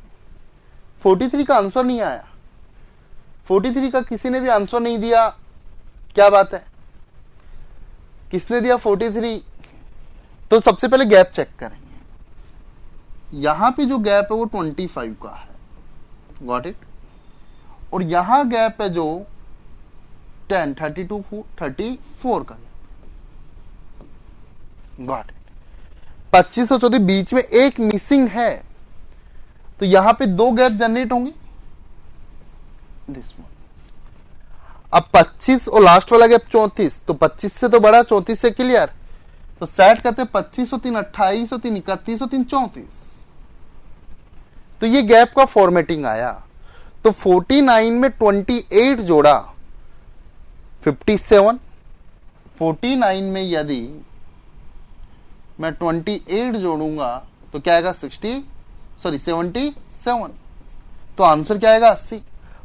43 का आंसर नहीं आया। 43 का किसी ने भी आंसर नहीं दिया, क्या बात है? किसने दिया 43? तो सबसे पहले गैप चेक करेंगे। यहां पे जो गैप है वो 25 का है, गॉट इट। और यहां गैप है जो 10, 32, 34 का गैप, गॉट इट। 25 और 34 बीच में एक मिसिंग है, तो यहां पे दो गैप जनरेट होंगे, दिस वन। अब 25 और लास्ट वाला गैप 34, तो 25 से तो बड़ा, 34 से क्लियर, तो सेट करते 25 और 3 28 और 3 31 और 3 34। तो ये गैप का फॉर्मेटिंग आया। तो 49 में 28 जोड़ा 57, 49 में यदि मैं 28 जोड़ूंगा तो क्या आएगा 77, तो आंसर क्या आएगा 80।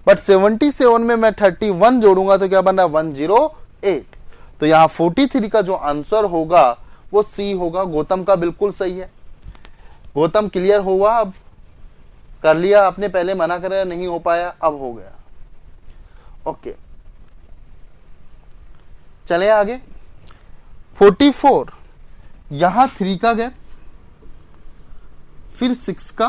बट 77 में मैं 31 जोड़ूंगा तो क्या बन रहा है 108। तो यहां 43 का जो आंसर होगा वो सी होगा। गौतम का बिल्कुल सही है। गौतम क्लियर हुआ? अब कर लिया आपने, पहले मना कर नहीं हो पाया, अब हो गया। ओके, चले आगे। 44, यहां 3 का गैप, फिर 6 का,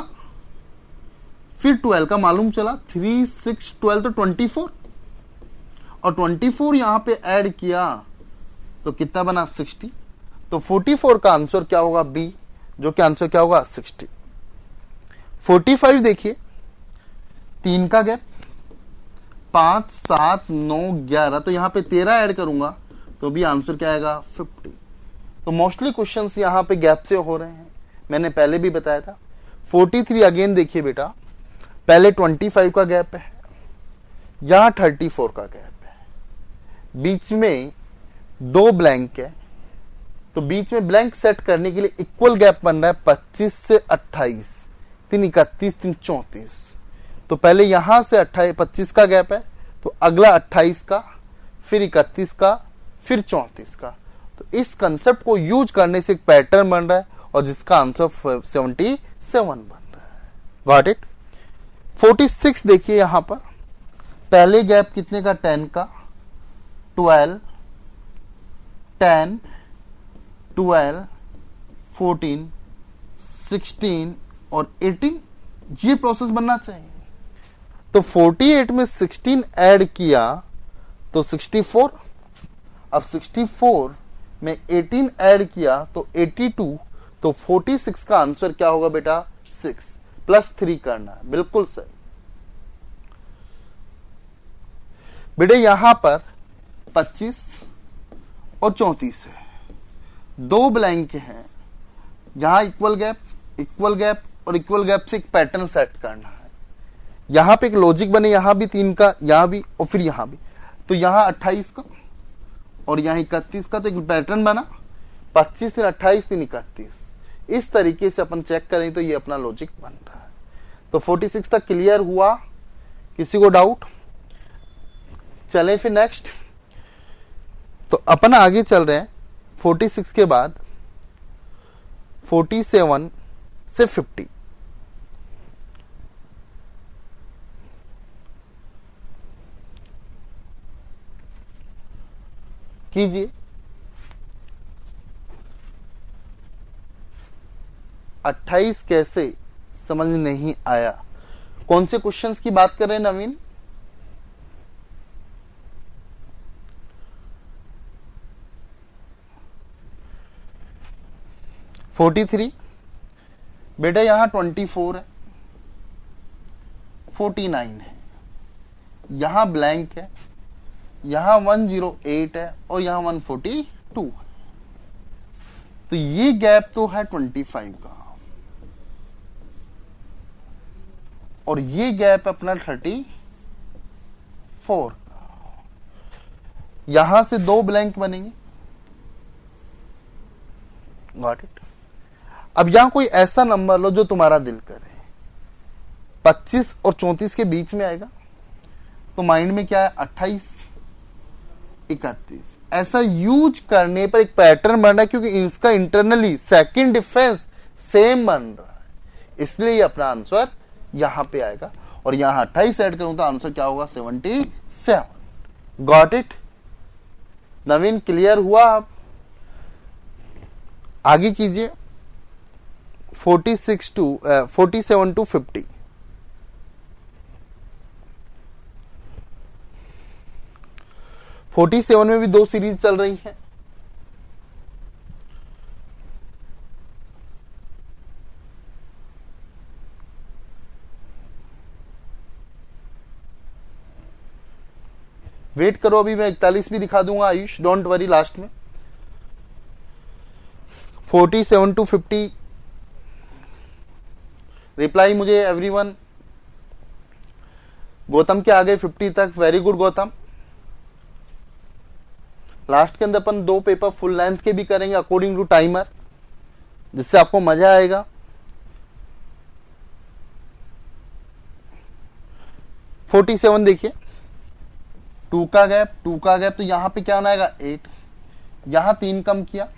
फिर 12 का। मालूम चला 3, 6, 12 तो 24, और 24 यहां पे ऐड किया तो कितना बना 60। तो 44 का आंसर क्या होगा बी, जो कि आंसर क्या होगा 60। 45 देखिए, 3 का गैप, 5, 7, 9, 11, तो यहां पे 13 ऐड करूंगा तो भी आंसर क्या आएगा 50। तो मोस्टली क्वेश्चंस यहां पे गैप से हो रहे हैं, मैंने पहले भी बताया था। 43 अगेन देखिए बेटा, पहले 25 का गैप है, यहां 34 का गैप है, बीच में 2 ब्लैंक है, तो बीच में ब्लैंक सेट करने के लिए इक्वल गैप बन रहा है 25 से 28, 3 31, 3 34। तो पहले यहां से 25 का गैप है, तो अगला 28 का, फिर 31 का, फिर 34 का। तो इस कंसेप्ट को यूज करने से एक पैटर्न बन रहा है, और जिसका आंसर 77 बन रहा है। Got it. 46 देखिए, यहां पर पहले गैप कितने का 10 का, 12, 10, 12, 14, 16 और 18, ये प्रोसेस बनना चाहिए। तो 48 में 16 ऐड किया तो 64, अब 64 में 18 ऐड किया तो 82, तो 46 का आंसर क्या होगा बेटा 6 प्लस 3 करना है, बिल्कुल सही बेटे। यहां पर 25 और 34 है, 2 ब्लैंक हैं, यहां इक्वल गैप और इक्वल गैप से एक पैटर्न सेट करना है। यहां पे एक लॉजिक बने, यहां भी 3 का, यहां भी, और फिर यहां भी, तो यहां 28 का और यहां 31 का, तो एक पैटर्न बना 25, 3 28, 3 31। इस तरीके से अपन चेक करें तो ये अपना लॉजिक बन रहा है। तो 46 तक क्लियर हुआ, किसी को डाउट? चले फिर नेक्स्ट। तो अपन आगे चल रहे हैं 46 के बाद 47 से 50। कीजिए। 28 कैसे समझ नहीं आया? कौन से क्वेश्चंस की बात कर रहे हैं नवीन? (43) बेटा यहां 24 है, 49 है, यहां ब्लैंक है, यहां 108 है और यहां 142 है। तो ये गैप तो है 25 का, और ये गैप अपना 34 का। यहां से 2 ब्लैंक बनेंगे। Got it. अब यहां कोई ऐसा नंबर लो जो तुम्हारा दिल करे, 25 और 34 के बीच में आएगा, तो माइंड में क्या है 28, 31। ऐसा यूज करने पर एक पैटर्न बन रहा है, क्योंकि इसका इंटरनली सेकंड डिफरेंस सेम बन रहा है, इसलिए ये अपना आंसर यहां पे आएगा। और यहां 28 ऐड करूं तो आंसर क्या होगा 77। Got it. नवीन क्लियर हुआ? आप आगे कीजिए। 47 to 50। फोर्टी सेवन में भी दो सीरीज चल रही है। वेट करो, अभी मैं 41 भी दिखा दूंगा आयुष, डोंट वरी। लास्ट में 47 to 50 रिप्लाई मुझे एवरीवन। गौतम के आगे 50 तक, वेरी गुड गौतम। लास्ट के अंदर अपन दो पेपर फुल लेंथ के भी करेंगे अकॉर्डिंग टू टाइमर, जिससे आपको मजा आएगा। फोर्टी सेवन देखिए, टू का गैप तो यहां पे क्या होना आएगा 8, यहां 3 कम किया।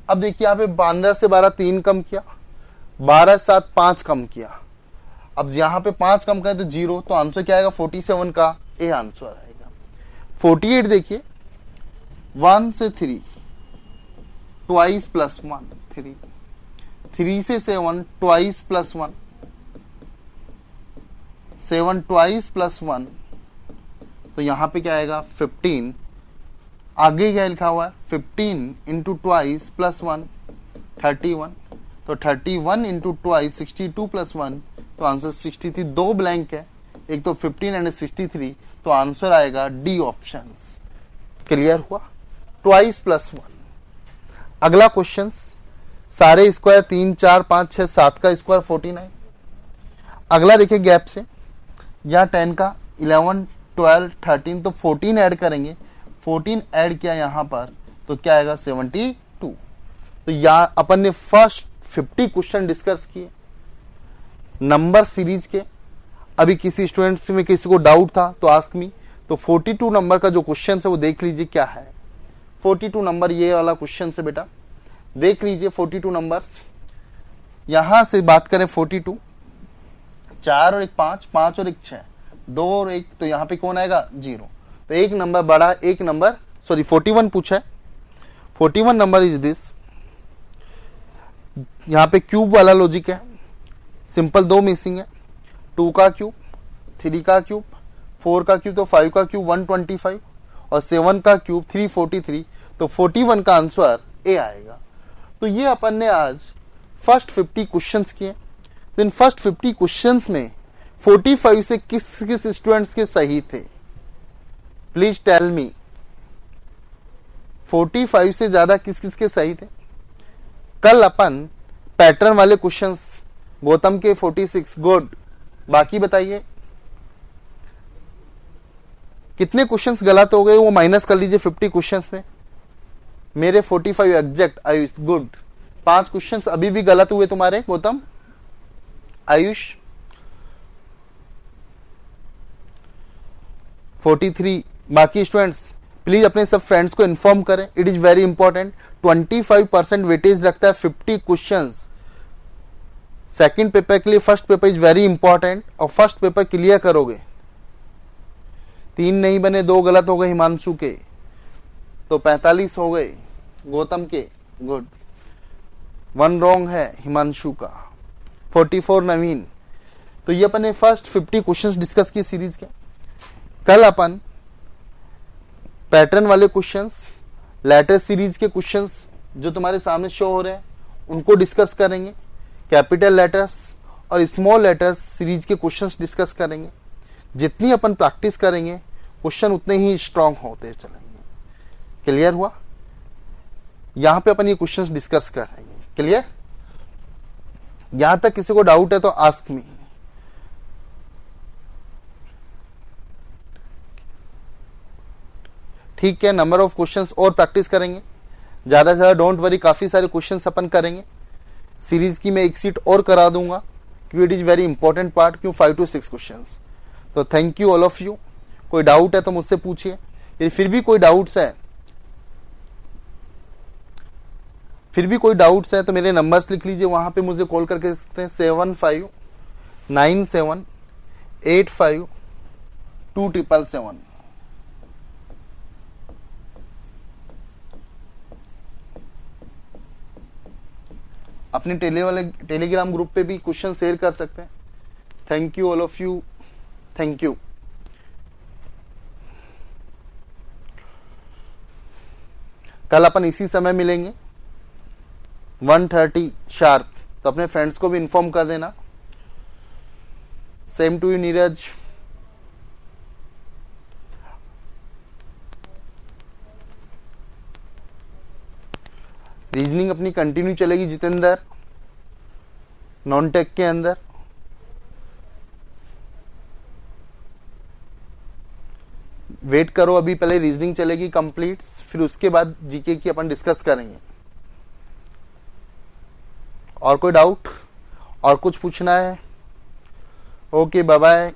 अब देखिए यहां पे 15 से 12 3 कम किया, 12 से 7 5 कम किया। अब यहां पे 5 कम करें तो 0, तो आंसर क्या आएगा 47 का ए आंसर आएगा। 48 देखिए, 1 से 3 ट्वाइस प्लस 1 3, 3 से 7 ट्वाइस प्लस 1, 7 ट्वाइस प्लस 1, तो यहां पे क्या आएगा 15। आगे क्या लिखा हुआ है 15 इंटू ट्वाइस प्लस 1 31, तो 31 इंटू ट्वाइस 62 प्लस 1, तो आंसर 63। दो ब्लैंक है, एक तो 15 एंड 63, तो आंसर आएगा डी ऑप्शन। क्लियर हुआ, ट्वाइस प्लस 1। अगला क्वेश्चन, सारे स्क्वायर 3 4 5 6 7 का स्क्वायर 49। अगला देखिए गैप से, यहाँ 10 का 11 12 13, तो 14 ऐड करेंगे। 14 ऐड किया यहाँ पर तो क्या आएगा 72। तो यहाँ अपन ने फर्स्ट 50 क्वेश्चन डिस्कस किए नंबर सीरीज के। अभी किसी स्टूडेंट्स में किसी को डाउट था तो आस्क मी। तो 42 नंबर का जो क्वेश्चन है वो देख लीजिए क्या है। 42 नंबर ये वाला क्वेश्चन से बेटा देख लीजिए। 42 नंबर्स यहां से बात करें 42, 4 और 1 5, 5 और 1 6, 2 और 1, तो यहाँ पे कौन आएगा 0। तो एक नंबर बड़ा, एक नंबर 41 पूछा है। 41 नंबर इज दिस। यहाँ पे क्यूब वाला लॉजिक है, सिंपल, 2 मिसिंग है। 2 का क्यूब, 3 का क्यूब, 4 का क्यूब, तो 5 का क्यूब 125 और 7 का क्यूब 343, तो 41 का आंसर ए आएगा। तो ये अपन ने आज फर्स्ट 50 क्वेश्चंस किए। देन फर्स्ट 50 क्वेश्चंस में 45 से किस किस स्टूडेंट्स के सही थे, प्लीज टेल मी। 45 से ज्यादा किस किस के सही थे। कल अपन पैटर्न वाले क्वेश्चंस गौतम के 46, गुड। बाकी बताइए कितने क्वेश्चंस गलत हो गए, वो माइनस कर लीजिए 50 क्वेश्चंस में। मेरे 45 एग्जैक्ट आयुष, गुड। 5 क्वेश्चंस अभी भी गलत हुए तुम्हारे गौतम, आयुष। 43 बाकी स्टूडेंट्स प्लीज अपने सब फ्रेंड्स को इन्फॉर्म करें, it is very important. 25% weightage रखता है 50 क्वेश्चंस सेकंड पेपर के लिए। First paper is very important और फर्स्ट पेपर क्लियर करोगे। 3 नहीं बने, 2 गलत हो गए हिमांशु के, तो 45 हो गए गौतम के, गुड। 1 रॉन्ग है हिमांशु का। 44 नवीन। तो ये अपन ने फर्स्ट 50 क्वेश्चंस डिस्कस किए सीरीज के। कल अपन पैटर्न वाले क्वेश्चंस, लेटर सीरीज के क्वेश्चंस जो तुम्हारे सामने शो हो रहे हैं उनको डिस्कस करेंगे। कैपिटल लेटर्स और स्मॉल लेटर्स सीरीज के क्वेश्चंस डिस्कस करेंगे। जितनी अपन प्रैक्टिस करेंगे क्वेश्चन उतने ही स्ट्रांग होते चलेंगे। क्लियर हुआ। यहां पे अपन ये क्वेश्चंस डिस्कस करेंगे। क्लियर। यहां तक किसी को डाउट है तो आस्क मी। ठीक है, नंबर ऑफ क्वेश्चंस और प्रैक्टिस करेंगे ज्यादा से ज्यादा, डोंट वरी। काफी सारे क्वेश्चंस अपन करेंगे सीरीज की। मैं एक सीट और करा दूंगा क्योंकि it is very important part. क्यों 5 to 6 क्वेश्चंस। तो thank you all of you. कोई डाउट है तो मुझसे पूछिए, यदि फिर भी कोई डाउट्स है तो मेरे नंबर्स लिख लीजिए, वहां पे मुझे कॉल करके सकते हैं 7597852777। अपने टेलीग्राम ग्रुप पे भी क्वेश्चन शेयर कर सकते हैं। Thank you all of you, thank you. कल अपन इसी समय मिलेंगे 1:30 शार्प, तो अपने फ्रेंड्स को भी इन्फॉर्म कर देना। Same to you Neeraj. Reasoning अपनी कंटिन्यू चलेगी जितेंद्र, नॉन टेक के अंदर। वेट करो, अभी पहले रीजनिंग चलेगी कंप्लीट, फिर उसके बाद जीके की अपन डिस्कस करेंगे। और कोई डाउट और कुछ पूछना है? Okay, bye bye.